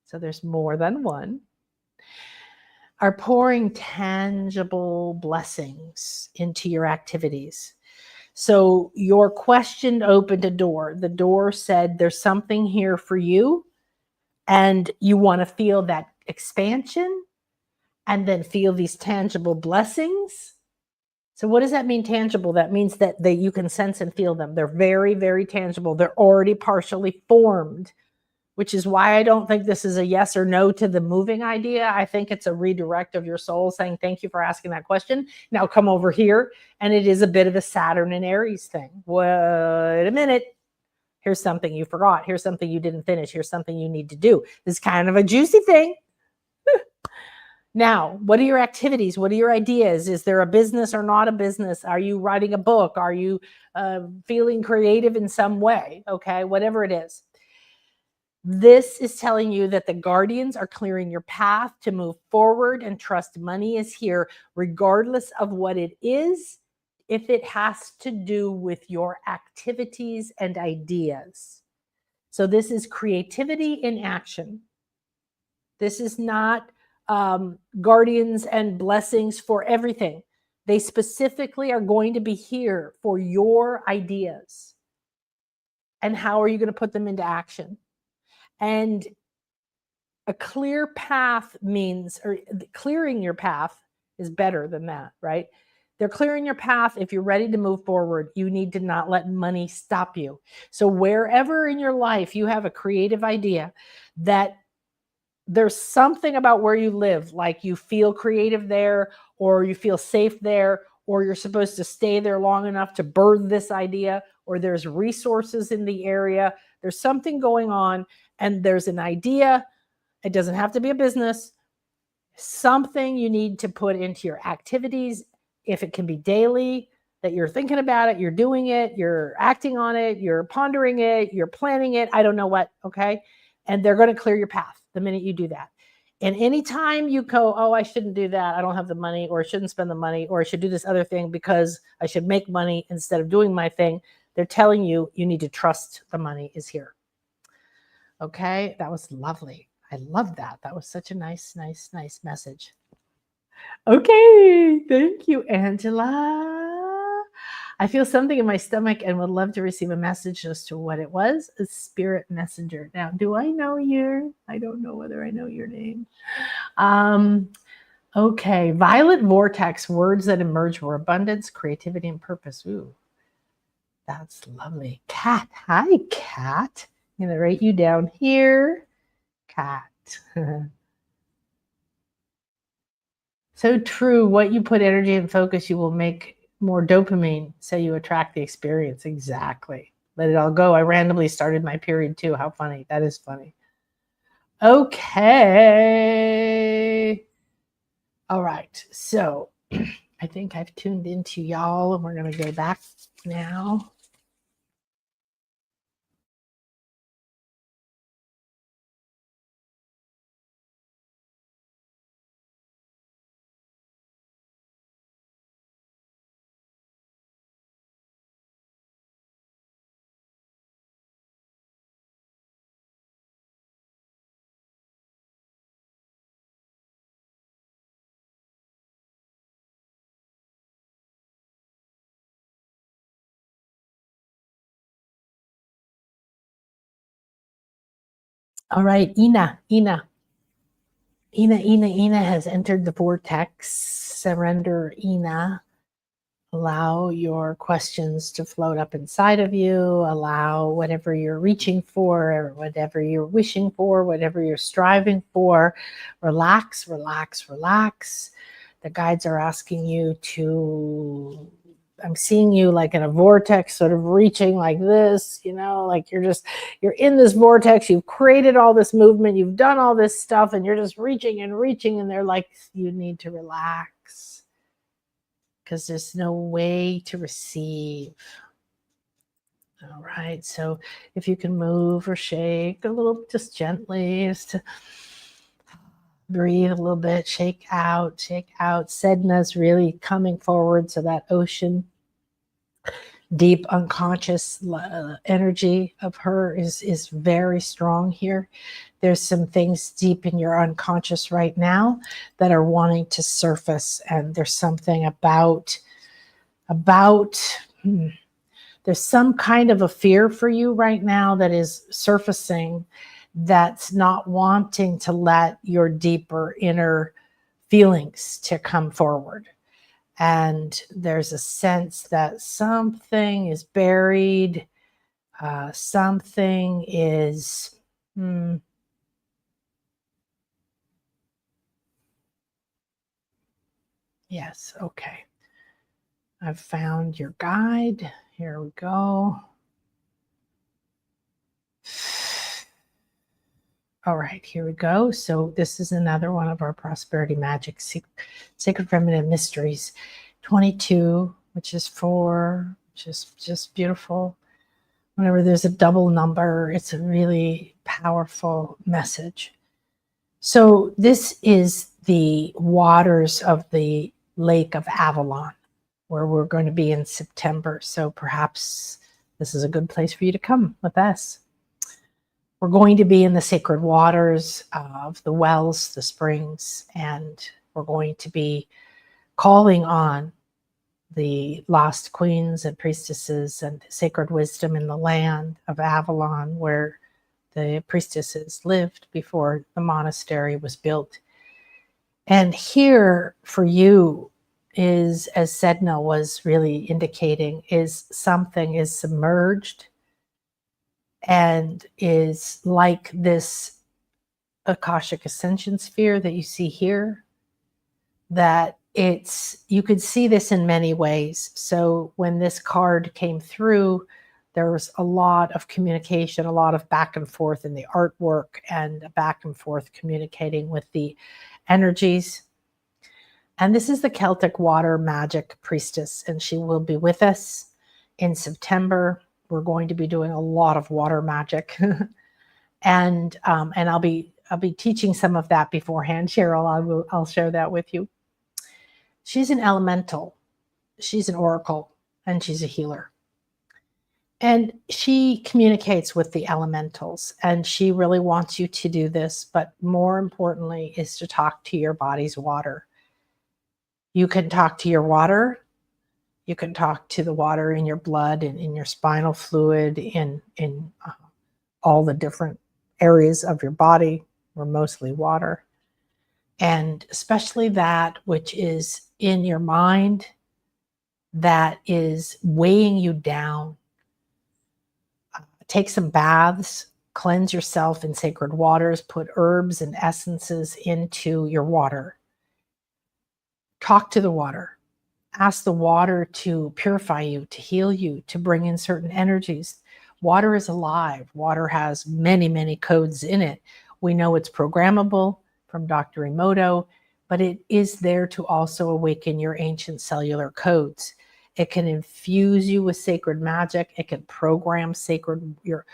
[SPEAKER 1] so there's more than one, are pouring tangible blessings into your activities. So your question opened a door. The door said, there's something here for you, and you want to feel that expansion and then feel these tangible blessings. So what does that mean, tangible? That means that you can sense and feel them. They're very, very tangible. They're already partially formed, which is why I don't think this is a yes or no to the moving idea. I think it's a redirect of your soul saying, thank you for asking that question. Now come over here. And it is a bit of a Saturn and Aries thing. Wait a minute. Here's something you forgot. Here's something you didn't finish. Here's something you need to do. This is kind of a juicy thing. Now, what are your activities? What are your ideas? Is there a business or not a business? Are you writing a book? Are you feeling creative in some way? Okay, whatever it is. This is telling you that the guardians are clearing your path to move forward, and trust money is here, regardless of what it is, if it has to do with your activities and ideas. So this is creativity in action. This is not guardians and blessings for everything. They specifically are going to be here for your ideas. And how are you going to put them into action? And a clear path means, or clearing your path is better than that, right? They're clearing your path. If you're ready to move forward, you need to not let money stop you. So wherever in your life you have a creative idea that there's something about where you live, like you feel creative there, or you feel safe there, or you're supposed to stay there long enough to birth this idea, or there's resources in the area. There's something going on, and there's an idea. It doesn't have to be a business. Something you need to put into your activities. If it can be daily, that you're thinking about it, you're doing it, you're acting on it, you're pondering it, you're planning it. I don't know what, okay? And they're going to clear your path the minute you do that. And anytime you go, oh, I shouldn't do that, I don't have the money, or I shouldn't spend the money, or I should do this other thing because I should make money instead of doing my thing, they're telling you you need to trust the money is here. Okay, that was lovely. I love that. That was such a nice message. Okay, thank you, Angela. I feel something in my stomach and would love to receive a message as to what it was. A spirit messenger. Now, do I know you? I don't know whether I know your name. Okay, violet vortex, words that emerge for abundance, creativity, and purpose. Ooh, that's lovely. Cat. Hi, Cat. I'm going to write you down here. Cat. So true. What you put energy and focus, you will make more dopamine, so you attract the experience. Exactly. Let it all go. I randomly started my period too. How funny. That is funny. Okay. All right. So I think I've tuned into y'all, and we're going to go back now. All right, Ina has entered the vortex. Surrender, Ina. Allow your questions to float up inside of you. Allow whatever you're reaching for, or whatever you're wishing for, whatever you're striving for. Relax, relax, relax. The guides are asking you to, I'm seeing you like in a vortex, sort of reaching like this, like you're in this vortex. You've created all this movement. You've done all this stuff, and you're just reaching and reaching. And they're like, you need to relax, because there's no way to receive. All right. So if you can move or shake a little, just gently, just to breathe a little bit, shake out, shake out. Sedna's really coming forward. So that ocean, deep unconscious energy of her is very strong here. There's some things deep in your unconscious right now that are wanting to surface. And there's something about there's some kind of a fear for you right now that is surfacing, that's not wanting to let your deeper inner feelings to come forward. And there's a sense that something is buried, something is yes, okay. I've found your guide. Here we go. All right, here we go. So this is another one of our prosperity magic sacred feminine mysteries. 22, which is 4, just beautiful. Whenever there's a double number, it's a really powerful message. So this is the waters of the Lake of Avalon, where we're going to be in September. So perhaps this is a good place for you to come with us. We're going to be in the sacred waters of the wells, the springs, and we're going to be calling on the lost queens and priestesses and sacred wisdom in the land of Avalon, where the priestesses lived before the monastery was built. And here for you is, as Sedna was really indicating, is something is submerged and is like this Akashic Ascension sphere that you see here, that you could see this in many ways. So when this card came through, there was a lot of communication, a lot of back and forth in the artwork, and back and forth communicating with the energies. And this is the Celtic water magic priestess, and she will be with us in September. We're going to be doing a lot of water magic, and I'll be teaching some of that beforehand. Cheryl, I'll share that with you. She's an elemental, she's an oracle, and she's a healer. And she communicates with the elementals, and she really wants you to do this, but more importantly is to talk to your body's water. You can talk to your water. You can talk to the water in your blood and in your spinal fluid, in all the different areas of your body. We're mostly water. And especially that which is in your mind that is weighing you down. Take some baths, cleanse yourself in sacred waters, put herbs and essences into your water. Talk to the water. Ask the water to purify you, to heal you, to bring in certain energies. Water is alive. Water has many, many codes in it. We know it's programmable from Dr. Emoto, but it is there to also awaken your ancient cellular codes. It can infuse you with sacred magic. It can program you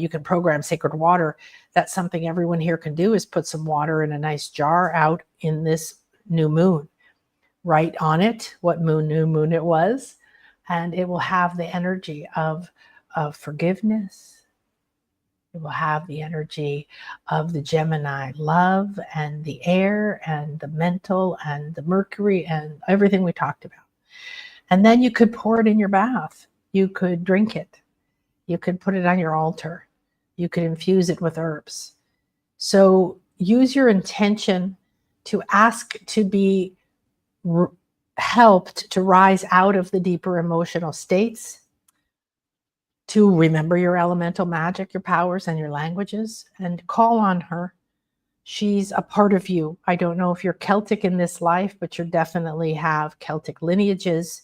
[SPEAKER 1] can program sacred water. That's something everyone here can do, is put some water in a nice jar out in this new moon. Write on it what new moon it was, and it will have the energy of forgiveness. It will have the energy of the Gemini love and the air and the mental and the Mercury and everything we talked about. And then you could pour it in your bath. You could drink it. You could put it on your altar. You could infuse it with herbs. So use your intention to ask to be helped to rise out of the deeper emotional states, to remember your elemental magic, your powers, and your languages, and call on her. She's a part of you. I don't know if you're Celtic in this life, but you definitely have Celtic lineages,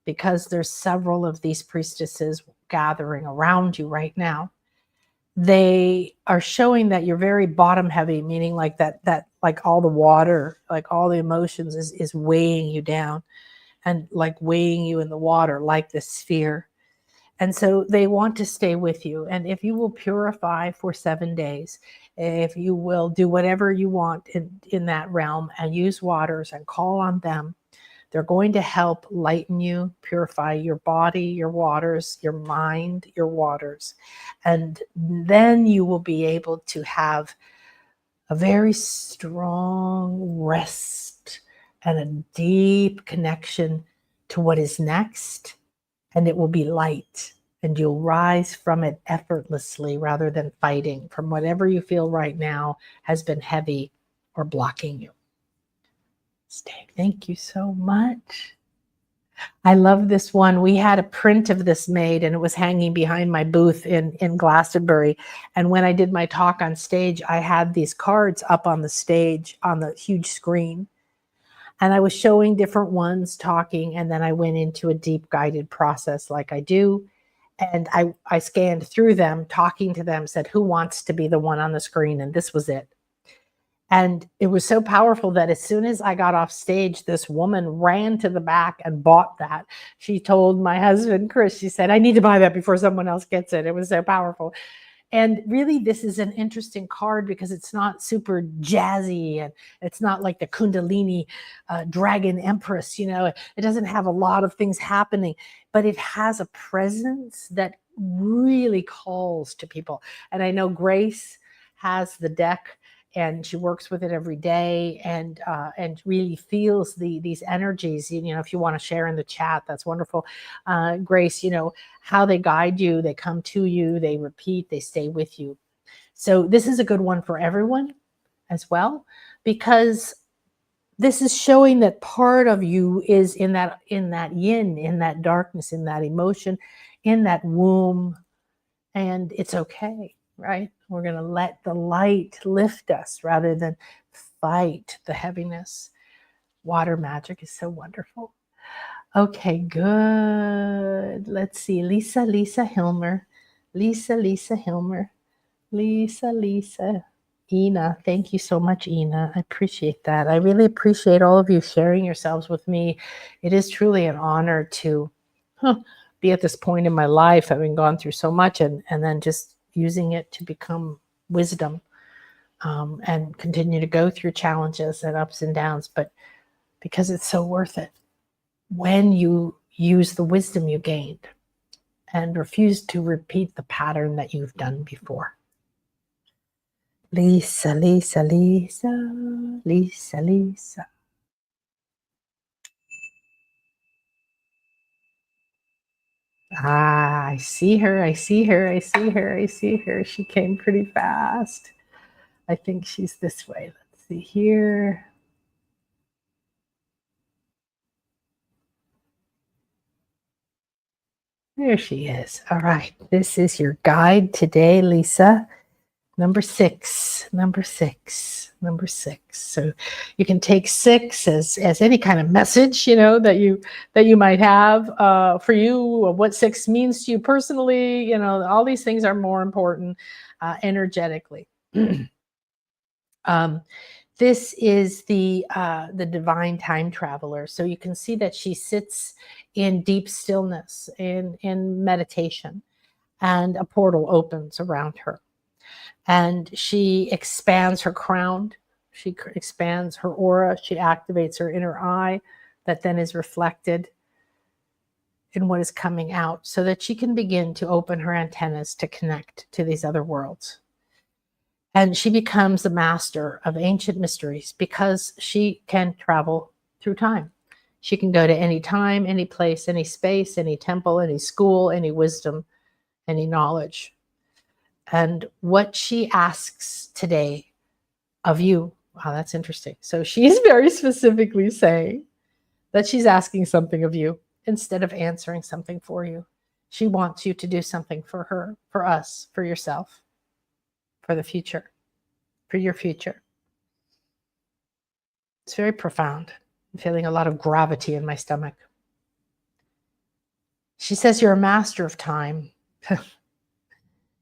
[SPEAKER 1] because there's several of these priestesses gathering around you right now. They are showing that you're very bottom heavy, meaning like that like all the water, like all the emotions is weighing you down, and like weighing you in the water like this sphere. And so they want to stay with you. And if you will purify for 7 days, if you will do whatever you want in that realm and use waters and call on them, they're going to help lighten you, purify your body, your waters, your mind, your waters. And then you will be able to have a very strong rest and a deep connection to what is next. And it will be light, and you'll rise from it effortlessly rather than fighting from whatever you feel right now has been heavy or blocking you. Stay. Thank you so much. I love this one. We had a print of this made, and it was hanging behind my booth in Glastonbury. And when I did my talk on stage, I had these cards up on the stage on the huge screen. And I was showing different ones, talking, and then I went into a deep guided process like I do. And I scanned through them, talking to them, said, who wants to be the one on the screen? And this was it. And it was so powerful that as soon as I got off stage, this woman ran to the back and bought that. She told my husband, Chris, she said, I need to buy that before someone else gets it. It was so powerful. And really, this is an interesting card because it's not super jazzy, and it's not like the Kundalini Dragon Empress. It doesn't have a lot of things happening, but it has a presence that really calls to people. And I know Grace has the deck, and she works with it every day, and really feels these energies. If you want to share in the chat, that's wonderful. Grace, how they guide you, they come to you, they repeat, they stay with you. So this is a good one for everyone as well, because this is showing that part of you is in that yin, in that darkness, in that emotion, in that womb, and it's okay, right? We're going to let the light lift us rather than fight the heaviness. Water magic is so wonderful. Okay, good. Let's see. Lisa Hilmer. Lisa Hilmer. Lisa. Ina. Thank you so much, Ina. I appreciate that. I really appreciate all of you sharing yourselves with me. It is truly an honor to be at this point in my life, having gone through so much, and then just using it to become wisdom, and continue to go through challenges and ups and downs, but because it's so worth it when you use the wisdom you gained and refuse to repeat the pattern that you've done before. Lisa. I see her. She came pretty fast. I think she's this way. Let's see here. There she is. All right. This is your guide today, Lisa. Number six. So you can take 6 as any kind of message, that you might have for you, what 6 means to you personally. All these things are more important energetically. This is the divine time traveler. So you can see that she sits in deep stillness, in meditation, and a portal opens around her. And she expands her crown, she expands her aura, she activates her inner eye that then is reflected in what is coming out, so that she can begin to open her antennas to connect to these other worlds. And she becomes the master of ancient mysteries because she can travel through time. She can go to any time, any place, any space, any temple, any school, any wisdom, any knowledge. and what she asks today of you. Wow, that's interesting. So she's very specifically saying that she's asking something of you instead of answering something for you. She wants you to do something for her, for us, for yourself, for the future, for your future. It's very profound. I'm feeling a lot of gravity in my stomach. She says you're a master of time.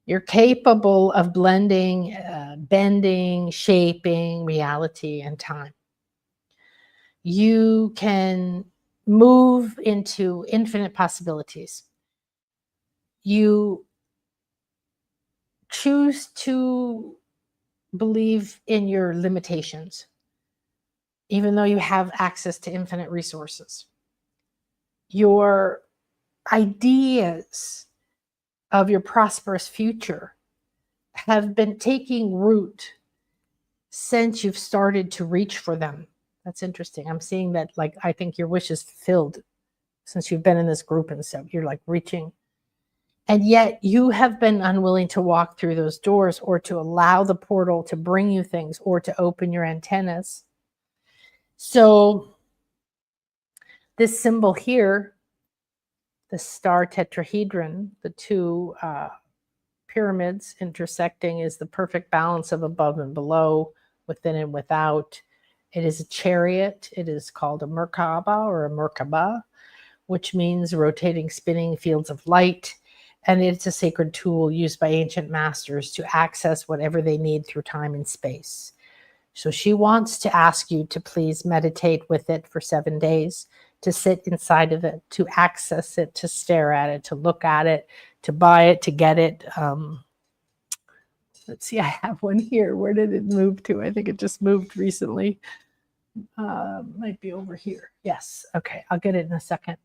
[SPEAKER 1] You're capable of blending, bending, shaping reality and time. You can move into infinite possibilities. You choose to believe in your limitations, even though you have access to infinite resources. Your ideas of your prosperous future have been taking root since you've started to reach for them. That's interesting. I'm seeing that, like, I think your wish is fulfilled since you've been in this group and stuff. You're like reaching. And yet you have been unwilling to walk through those doors or to allow the portal to bring you things or to open your antennas. So this symbol here, the star tetrahedron, the two pyramids intersecting, is the perfect balance of above and below, within and without. It is a chariot. It is called a Merkaba or a Merkaba, which means rotating, spinning fields of light. And it's a sacred tool used by ancient masters to access whatever they need through time and space. So she wants to ask you to please meditate with it for 7 days, to sit inside of it, to access it, to stare at it, to look at it, to buy it, to get it. Let's see, I have one here. Where did it move to? I think it just moved recently. Might be over here. Yes. Okay, I'll get it in a second.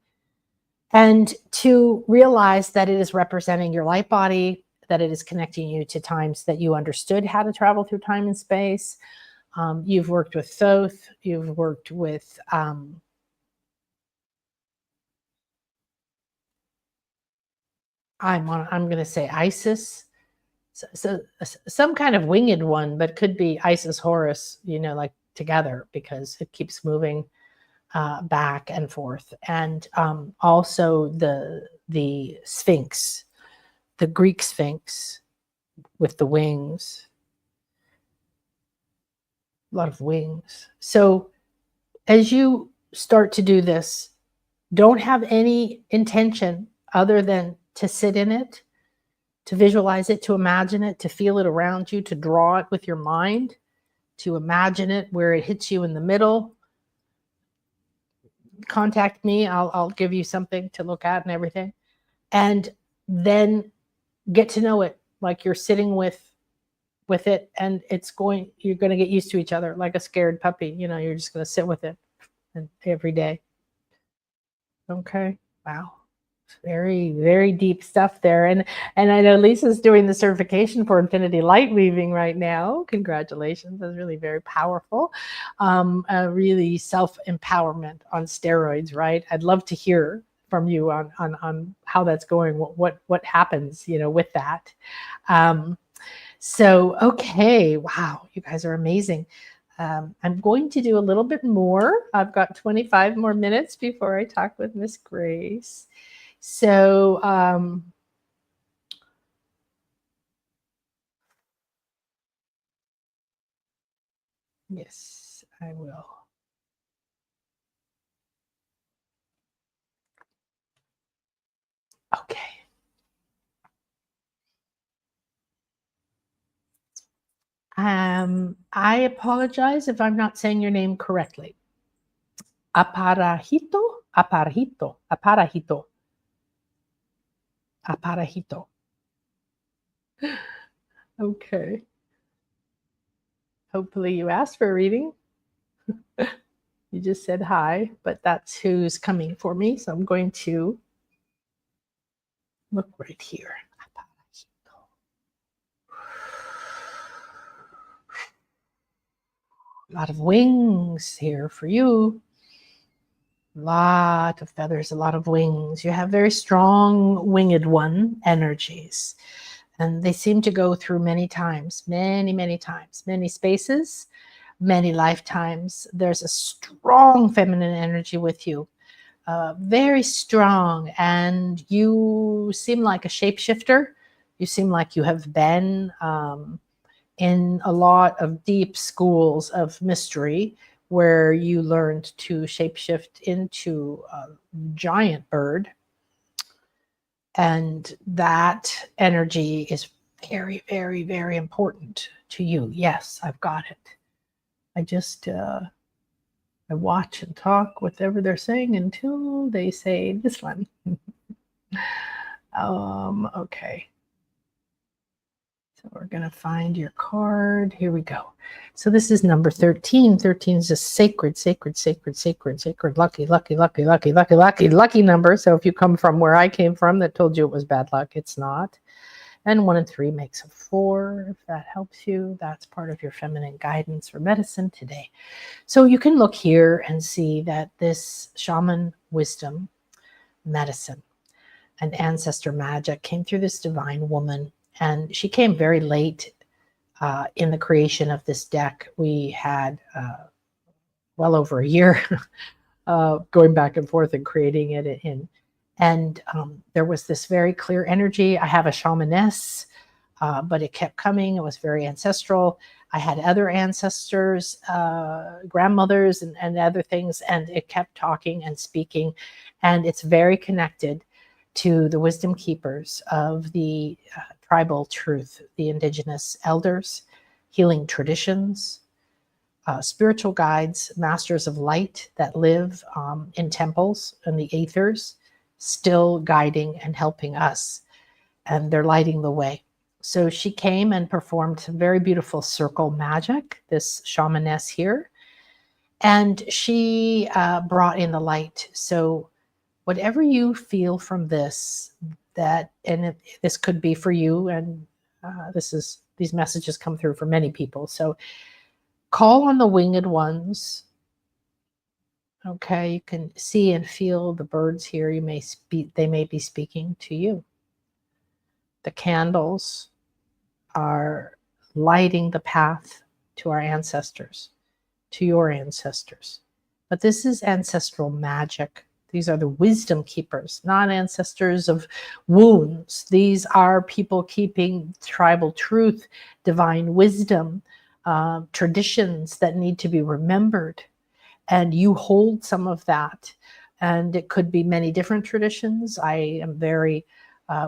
[SPEAKER 1] And to realize that it is representing your light body, that it is connecting you to times that you understood how to travel through time and space. You've worked with Thoth. You've worked with I'm going to say Isis. So some kind of winged one, but could be Isis, Horus, like together, because it keeps moving back and forth. And also the Sphinx, the Greek Sphinx with the wings, a lot of wings. So as you start to do this, don't have any intention other than to sit in it, to visualize it, to imagine it, to feel it around you, to draw it with your mind, to imagine it where it hits you in the middle. Contact me. I'll give you something to look at and everything. And then get to know it like you're sitting with it, and you're going to get used to each other like a scared puppy. You're just going to sit with it every day. Okay. Wow. Very, very deep stuff there. And I know Lisa's doing the certification for Infinity Light Weaving right now. Congratulations. That's really very powerful. Really self-empowerment on steroids, right? I'd love to hear from you on how that's going, what happens, with that. So, okay. Wow. You guys are amazing. I'm going to do a little bit more. I've got 25 more minutes before I talk with Miss Grace. So, yes, I will. Okay. I apologize if I'm not saying your name correctly. Aparajito, aparajito, aparajito, aparajito. Okay. Hopefully you asked for a reading. You just said hi, but that's who's coming for me. So I'm going to look right here. A lot of wings here for you. A lot of feathers, a lot of wings. You have very strong winged one energies. And they seem to go through many times, many times, many spaces, many lifetimes. There's a strong feminine energy with you, very strong. And you seem like a shapeshifter. You seem like you have been in a lot of deep schools of mystery where you learned to shapeshift into a giant bird. And that energy is very important to you. Yes, I've got it. I just I watch and talk whatever they're saying until they say this one. Okay. So we're going to find your card. Here we go. So this is number 13. 13 is a sacred, lucky number. So if you come from where I came from that told you it was bad luck, it's not. And 1 and 3 makes a 4. If that helps you, that's part of your feminine guidance for medicine today. So you can look here and see that this shaman wisdom, medicine, and ancestor magic came through this divine woman. And she came very late in the creation of this deck. We had well over a year going back and forth and creating it in. And there was this very clear energy. I have a shamaness, but it kept coming. It was very ancestral. I had other ancestors, grandmothers, and other things, and it kept talking and speaking. And it's very connected to the wisdom keepers of the tribal truth, the indigenous elders, healing traditions, spiritual guides, masters of light that live in temples and the aethers, still guiding and helping us. And they're lighting the way. So she came and performed some very beautiful circle magic, this shamaness here. And she brought in the light. So whatever you feel from this, this could be for you, and these messages come through for many people. So call on the winged ones. Okay, you can see and feel the birds here. They may be speaking to you. The candles are lighting the path to our ancestors, to your ancestors. But this is ancestral magic. These are the wisdom keepers, not ancestors of wounds. These are people keeping tribal truth, divine wisdom, traditions that need to be remembered. And you hold some of that. And it could be many different traditions. I am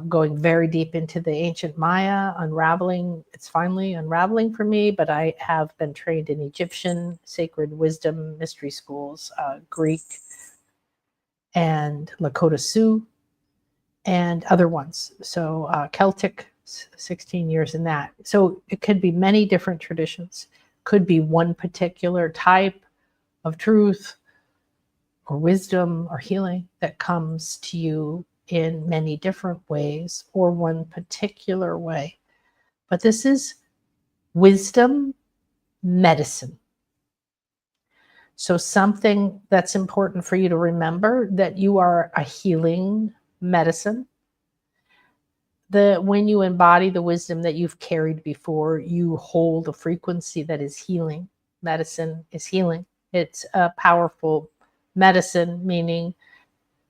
[SPEAKER 1] going very deep into the ancient Maya, unraveling. It's finally unraveling for me, but I have been trained in Egyptian, sacred wisdom, mystery schools, Greek, and Lakota Sioux, and other ones. So Celtic, 16 years in that. So it could be many different traditions. Could be one particular type of truth or wisdom or healing that comes to you in many different ways or one particular way. But this is wisdom medicine. So something that's important for you to remember, that you are a healing medicine. When you embody the wisdom that you've carried before, you hold a frequency that is healing. Medicine is healing. It's a powerful medicine, meaning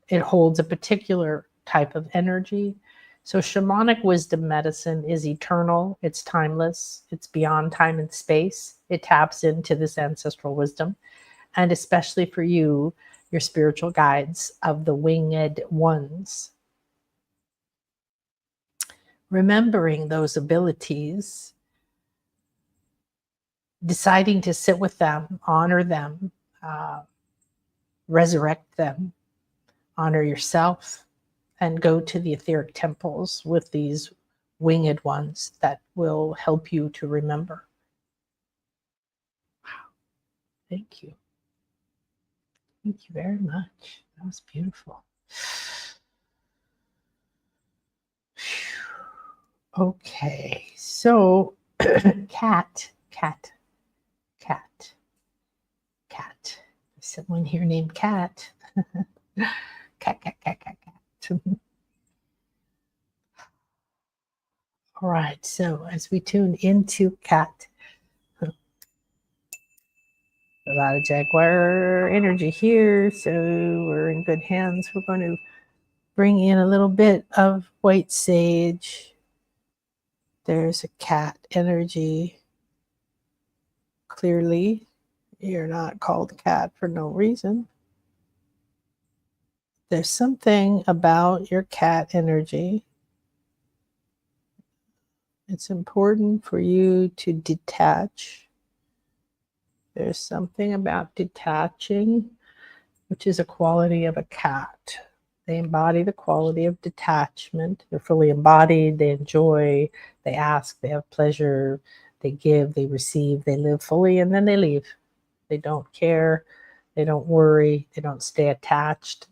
[SPEAKER 1] it holds a particular type of energy. So shamanic wisdom medicine is eternal. It's timeless. It's beyond time and space. It taps into this ancestral wisdom. And especially for you, your spiritual guides of the winged ones. Remembering those abilities, deciding to sit with them, honor them, resurrect them, honor yourself, and go to the etheric temples with these winged ones that will help you to remember. Wow. Thank you. Thank you very much. That was beautiful. Okay, so cat. Someone here named Cat. cat. All right, so as we tune into cat, a lot of jaguar energy here, so we're in good hands. We're going to bring in a little bit of white sage. There's a cat energy. Clearly, you're not called cat for no reason. There's something about your cat energy. It's important for you to detach. There's something about detaching, which is a quality of a cat. They embody the quality of detachment. They're fully embodied. They enjoy, they ask, they have pleasure, they give, they receive, they live fully, and then they leave. They don't care. They don't worry. They don't stay attached.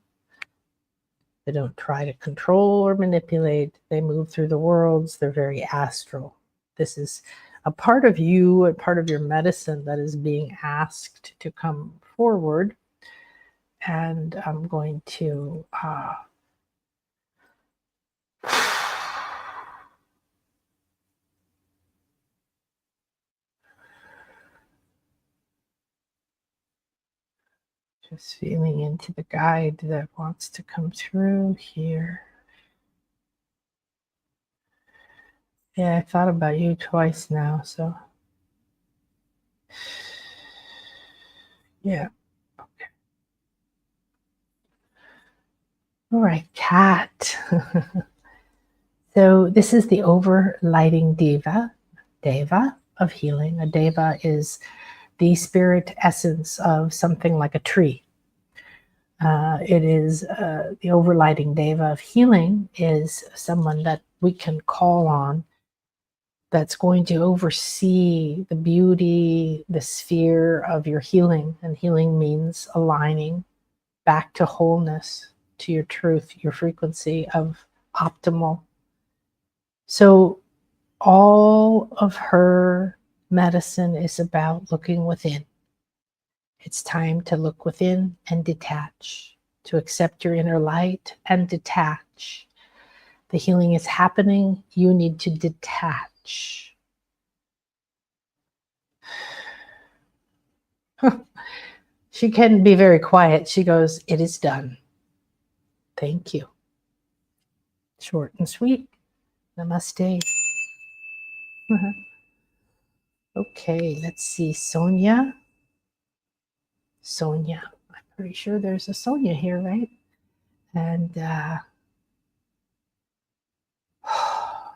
[SPEAKER 1] They don't try to control or manipulate. They move through the worlds. They're very astral. This is a part of you, a part of your medicine that is being asked to come forward. And I'm going to just feeling into the guide that wants to come through here. Yeah, I thought about you twice now, so yeah. Okay. All right, cat. So this is the overlighting deva of healing. A deva is the spirit essence of something like a tree. It is the overlighting deva of healing is someone that we can call on that's going to oversee the beauty, the sphere of your healing. And healing means aligning back to wholeness, to your truth, your frequency of optimal. So all of her medicine is about looking within. It's time to look within and detach, to accept your inner light and detach. The healing is happening. You need to detach. She can be very quiet. She goes, "It is done. Thank you." Short and sweet. Namaste. Okay, let's see. Sonia. Sonia. I'm pretty sure there's a Sonia here, right? And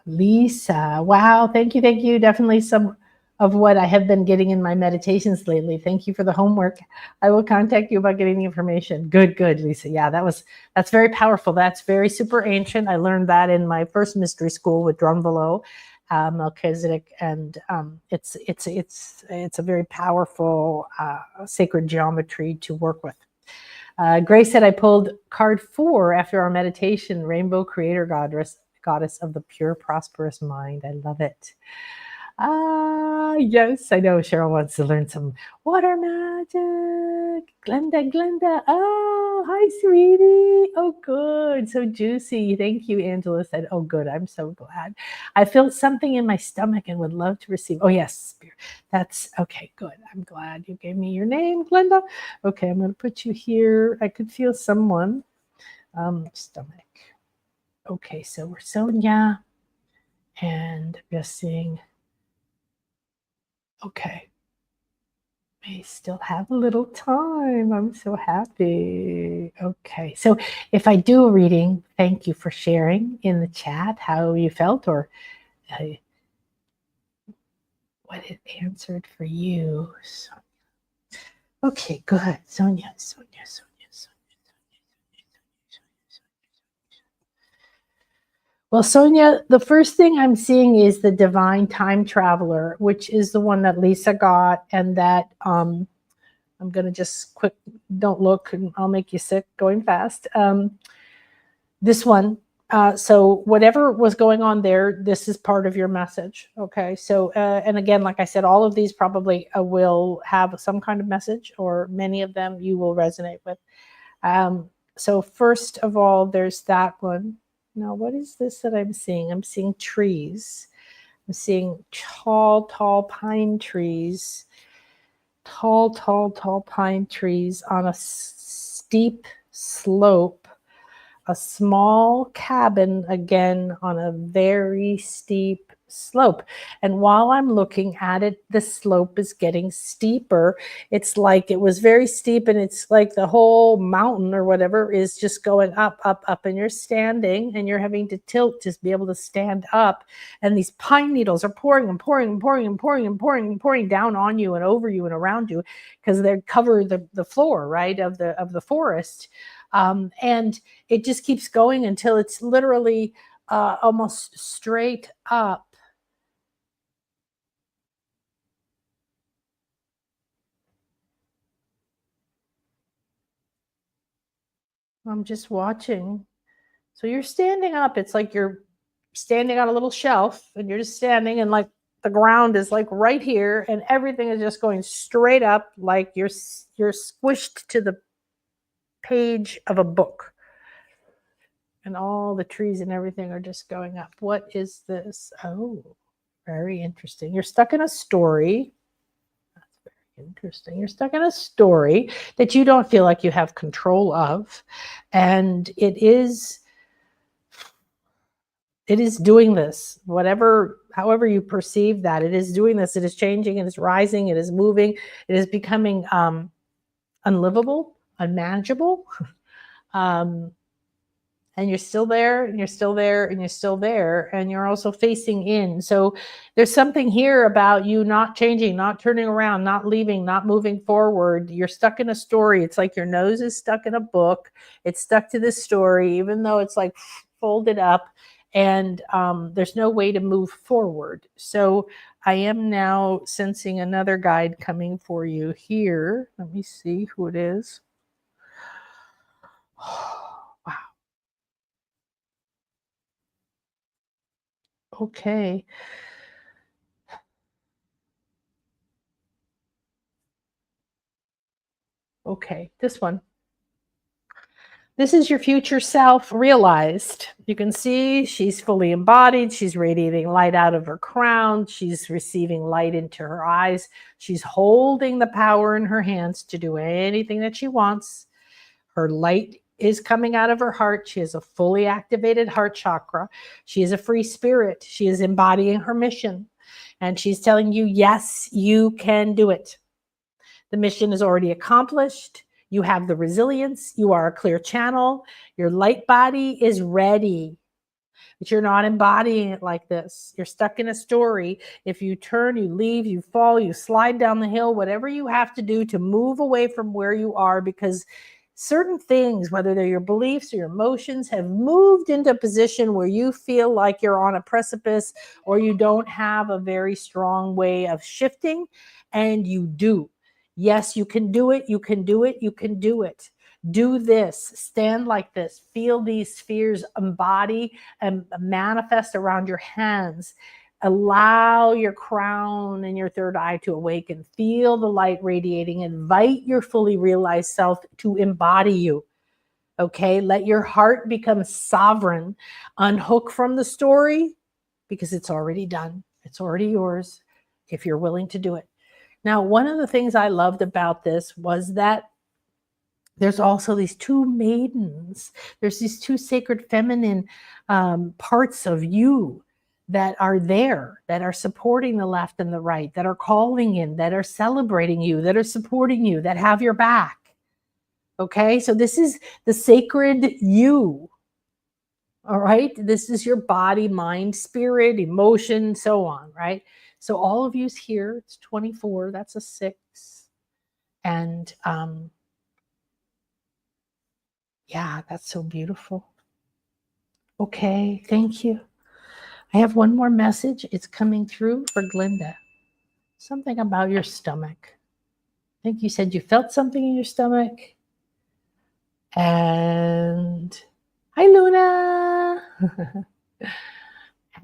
[SPEAKER 1] Lisa. Wow, thank you, thank you. Definitely some of what I have been getting in my meditations lately. Thank you for the homework. I will contact you about getting the information. Good, good, Lisa. Yeah, that's very powerful. That's very super ancient. I learned that in my first mystery school with Drunvalo, Melchizedek, and it's a very powerful sacred geometry to work with. Grace said I pulled card 4 after our meditation, Rainbow Creator Goddess of the Pure Prosperous Mind. I love it. Yes, I know Cheryl wants to learn some water magic. Glenda. Oh, hi, sweetie. Oh, good. So juicy. Thank you, Angela said. Oh, good. I'm so glad. I feel something in my stomach and would love to receive. Oh, yes. That's okay. Good. I'm glad you gave me your name, Glenda. Okay, I'm going to put you here. I could feel someone. Stomach. Okay, so we're Sonia and just seeing. Okay. We still have a little time. I'm so happy. Okay. So if I do a reading, thank you for sharing in the chat how you felt or what it answered for you. So, okay, good. Sonia. Well, Sonia, the first thing I'm seeing is the divine time traveler, which is the one that Lisa got, and that I'm going to just quick, don't look, and I'll make you sick going fast. This one. So whatever was going on there, this is part of your message. Okay. So, and again, like I said, all of these probably will have some kind of message, or many of them you will resonate with. So first of all, there's that one. Now, what is this that I'm seeing? I'm seeing trees. I'm seeing tall, tall pine trees, tall pine trees on a steep slope, a small cabin again on a very steep slope. And while I'm looking at it, the slope is getting steeper. It's like it was very steep, and it's like the whole mountain or whatever is just going up, up, up. And you're standing and you're having to tilt to be able to stand up. And these pine needles are pouring and pouring and pouring and pouring and pouring and pouring down on you and over you and around you, because they cover the floor, right, of the forest. And it just keeps going until it's literally almost straight up. I'm just watching. So you're standing up. It's like you're standing on a little shelf, and you're just standing, and like the ground is like right here, and everything is just going straight up, like you're squished to the page of a book. And all the trees and everything are just going up. What is this? Oh, very interesting. You're stuck in a story. Interesting. You're stuck in a story that you don't feel like you have control of. And it is doing this, however you perceive that, it is doing this. It is changing, it is rising, it is moving, it is becoming unlivable, unmanageable. um, and you're still there, and you're still there, and you're still there, and you're also facing in. So there's something here about you not changing, not turning around, not leaving, not moving forward. You're stuck in a story. It's like your nose is stuck in a book. It's stuck to this story, even though it's like folded up, and there's no way to move forward. So I am now sensing another guide coming for you here. Let me see who it is. Wow. Okay. Okay, this one. This is your future self realized. You can see she's fully embodied. She's radiating light out of her crown. She's receiving light into her eyes. She's holding the power in her hands to do anything that she wants. Her light is coming out of her heart. She has a fully activated heart chakra. She is a free spirit. She is embodying her mission. And she's telling you, yes, you can do it. The mission is already accomplished. You have the resilience. You are a clear channel. Your light body is ready. But you're not embodying it like this. You're stuck in a story. If you turn, you leave, you fall, you slide down the hill, whatever you have to do to move away from where you are, because certain things, whether they're your beliefs or your emotions, have moved into a position where you feel like you're on a precipice, or you don't have a very strong way of shifting, and you do. Yes, you can do it. You can do it. You can do it. Do this. Stand like this. Feel these spheres embody and manifest around your hands. Allow your crown and your third eye to awaken. Feel the light radiating. Invite your fully realized self to embody you. Okay? Let your heart become sovereign. Unhook from the story, because it's already done. It's already yours if you're willing to do it. Now, one of the things I loved about this was that there's also these two maidens. There's these two sacred feminine parts of you that are there, that are supporting the left and the right, that are calling in, that are celebrating you, that are supporting you, that have your back. Okay, so this is the sacred you. All right, this is your body, mind, spirit, emotion, so on, right? So all of you's here. It's 24, that's a 6. And yeah, that's so beautiful. Okay, thank you. I have one more message. It's coming through for Glinda. Something about your stomach. I think you said you felt something in your stomach. And hi, Luna.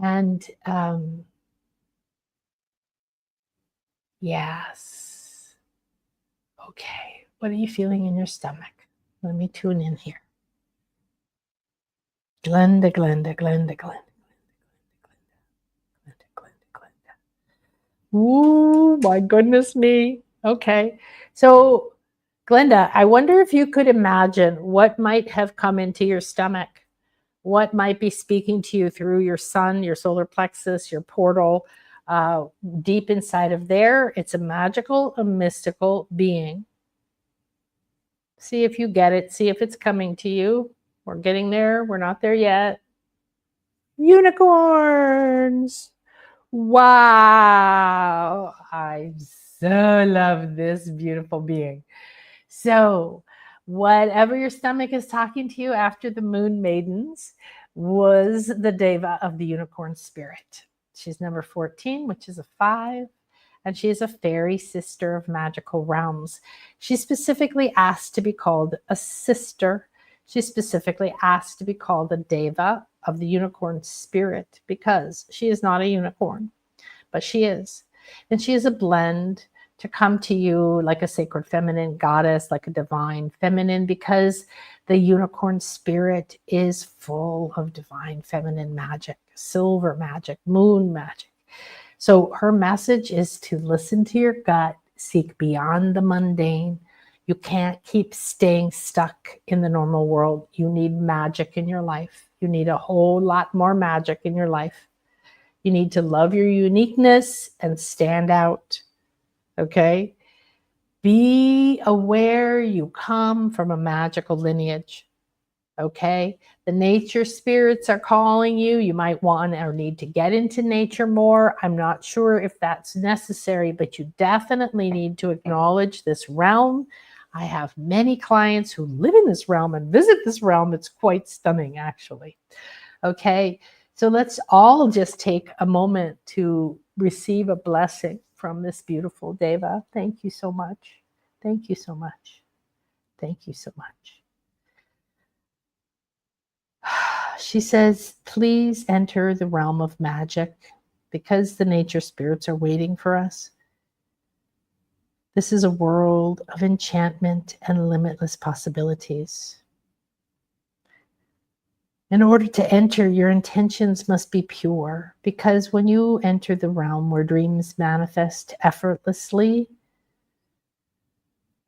[SPEAKER 1] And yes. Okay. What are you feeling in your stomach? Let me tune in here. Glenda, Glenda, Glenda, Glenda, Glenda, Glenda, Glenda, Glenda, Ooh, my goodness me. Okay. So, Glenda, I wonder if you could imagine what might have come into your stomach, what might be speaking to you through your sun, your solar plexus, your portal, uh, deep inside of there. It's a magical, a mystical being. See if you get it. See if it's coming to you. We're getting there. We're not there yet. Unicorns. Wow. I so love this beautiful being. So, whatever your stomach is talking to you after the moon maidens was the deva of the unicorn spirit. She's number 14, which is a 5, and she is a fairy sister of magical realms. She specifically asked to be called a sister. She specifically asked to be called a deva of the unicorn spirit because she is not a unicorn, but she is. And she is a blend to come to you like a sacred feminine goddess, like a divine feminine, because the unicorn spirit is full of divine feminine magic, silver magic, moon magic. So her message is to listen to your gut, seek beyond the mundane. You can't keep staying stuck in the normal world. You need magic in your life. You need a whole lot more magic in your life. You need to love your uniqueness and stand out. Okay? Be aware you come from a magical lineage. Okay? The nature spirits are calling you. You might want or need to get into nature more. I'm not sure if that's necessary, but you definitely need to acknowledge this realm. I have many clients who live in this realm and visit this realm. It's quite stunning, actually. Okay? So let's all just take a moment to receive a blessing from this beautiful Deva. Thank you so much. Thank you so much. Thank you so much. She says, please enter the realm of magic because the nature spirits are waiting for us. This is a world of enchantment and limitless possibilities. In order to enter, your intentions must be pure, because when you enter the realm where dreams manifest effortlessly,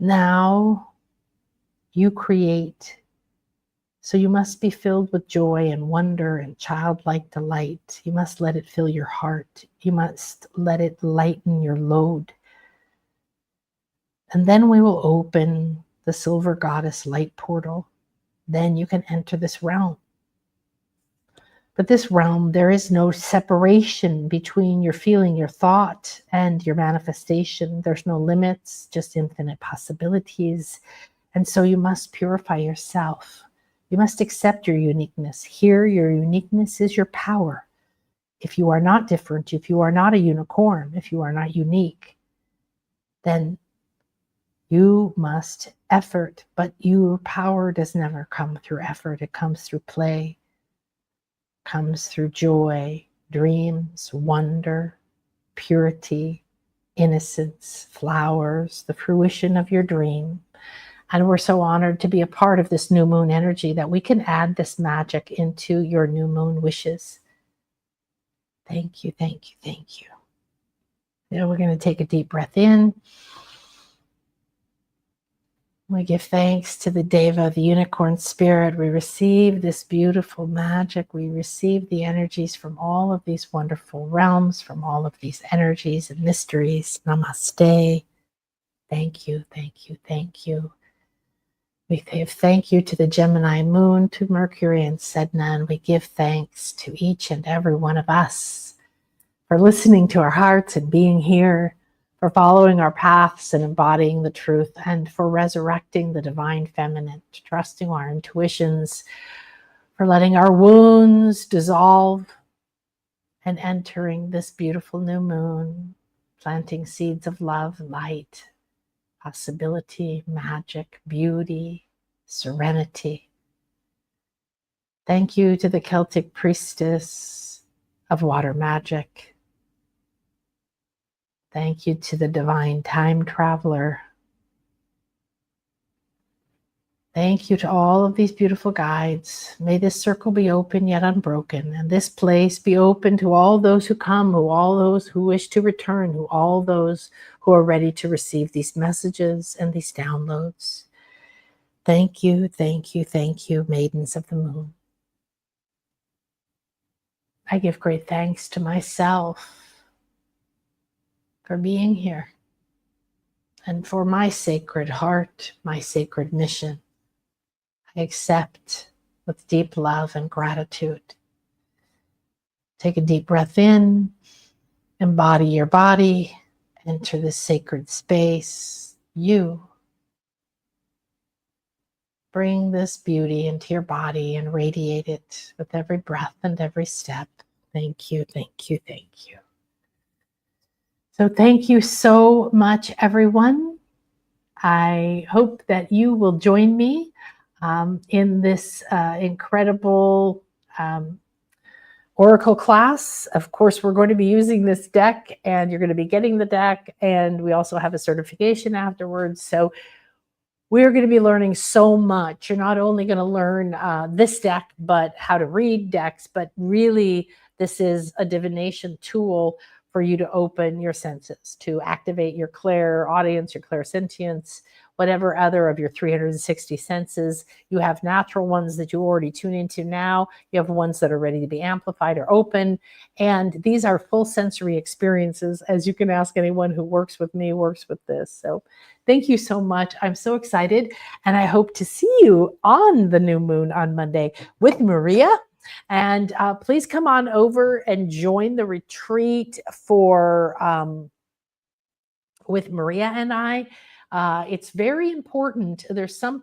[SPEAKER 1] now you create. So you must be filled with joy and wonder and childlike delight. You must let it fill your heart. You must let it lighten your load. And then we will open the silver goddess light portal. Then you can enter this realm. But this realm, there is no separation between your feeling, your thought, and your manifestation. There's no limits, just infinite possibilities. And so you must purify yourself. You must accept your uniqueness. Here, your uniqueness is your power. If you are not different, if you are not a unicorn, if you are not unique, then you must effort. But your power does never come through effort. It comes through play, comes through joy, dreams, wonder, purity, innocence, flowers, the fruition of your dream. And we're so honored to be a part of this new moon energy that we can add this magic into your new moon wishes. Thank you, thank you, thank you. Now we're going to take a deep breath in. We give thanks to the Deva, the unicorn spirit. We receive this beautiful magic. We receive the energies from all of these wonderful realms, from all of these energies and mysteries. Namaste. Thank you, thank you, thank you. We give thank you to the Gemini moon, to Mercury and Sedna, and we give thanks to each and every one of us for listening to our hearts and being here, for following our paths and embodying the truth, and for resurrecting the divine feminine, trusting our intuitions, for letting our wounds dissolve and entering this beautiful new moon, planting seeds of love, light, possibility, magic, beauty, serenity. Thank you to the Celtic priestess of water magic. Thank you to the divine time traveler. Thank you to all of these beautiful guides. May this circle be open yet unbroken, and this place be open to all those who come, who all those who wish to return, who all those who are ready to receive these messages and these downloads. Thank you, thank you, thank you, maidens of the moon. I give great thanks to myself for being here and for my sacred heart, my sacred mission. I accept with deep love and gratitude. Take a deep breath in, embody your body, enter this sacred space. You bring this beauty into your body and radiate it with every breath and every step. Thank you, thank you, thank you. So thank you so much, everyone. I hope that you will join me in this incredible Oracle class. Of course, we're going to be using this deck, and you're going to be getting the deck, and we also have a certification afterwards. So we're going to be learning so much. You're not only going to learn this deck, but how to read decks, but really this is a divination tool for you to open your senses, to activate your clairaudience, your clairsentience, whatever other of your 360 senses. You have natural ones that you already tune into now. You have ones that are ready to be amplified or open. And these are full sensory experiences, as you can ask anyone who works with me, works with this. So thank you so much. I'm so excited. And I hope to see you on the new moon on Monday with Maria. And please come on over and join the retreat for with Maria and I. It's very important. There's some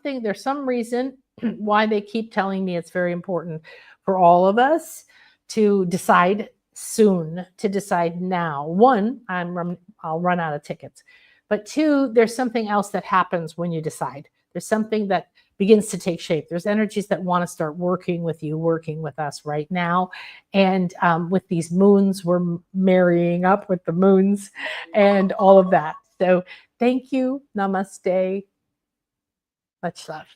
[SPEAKER 1] reason why they keep telling me it's very important for all of us to decide soon, to decide now. One, I'll run out of tickets. But two, there's something else that happens when you decide. There's something that begins to take shape. There's energies that want to start working with you, working with us right now. And with these moons, we're marrying up with the moons and all of that. So thank you. Namaste. Much love.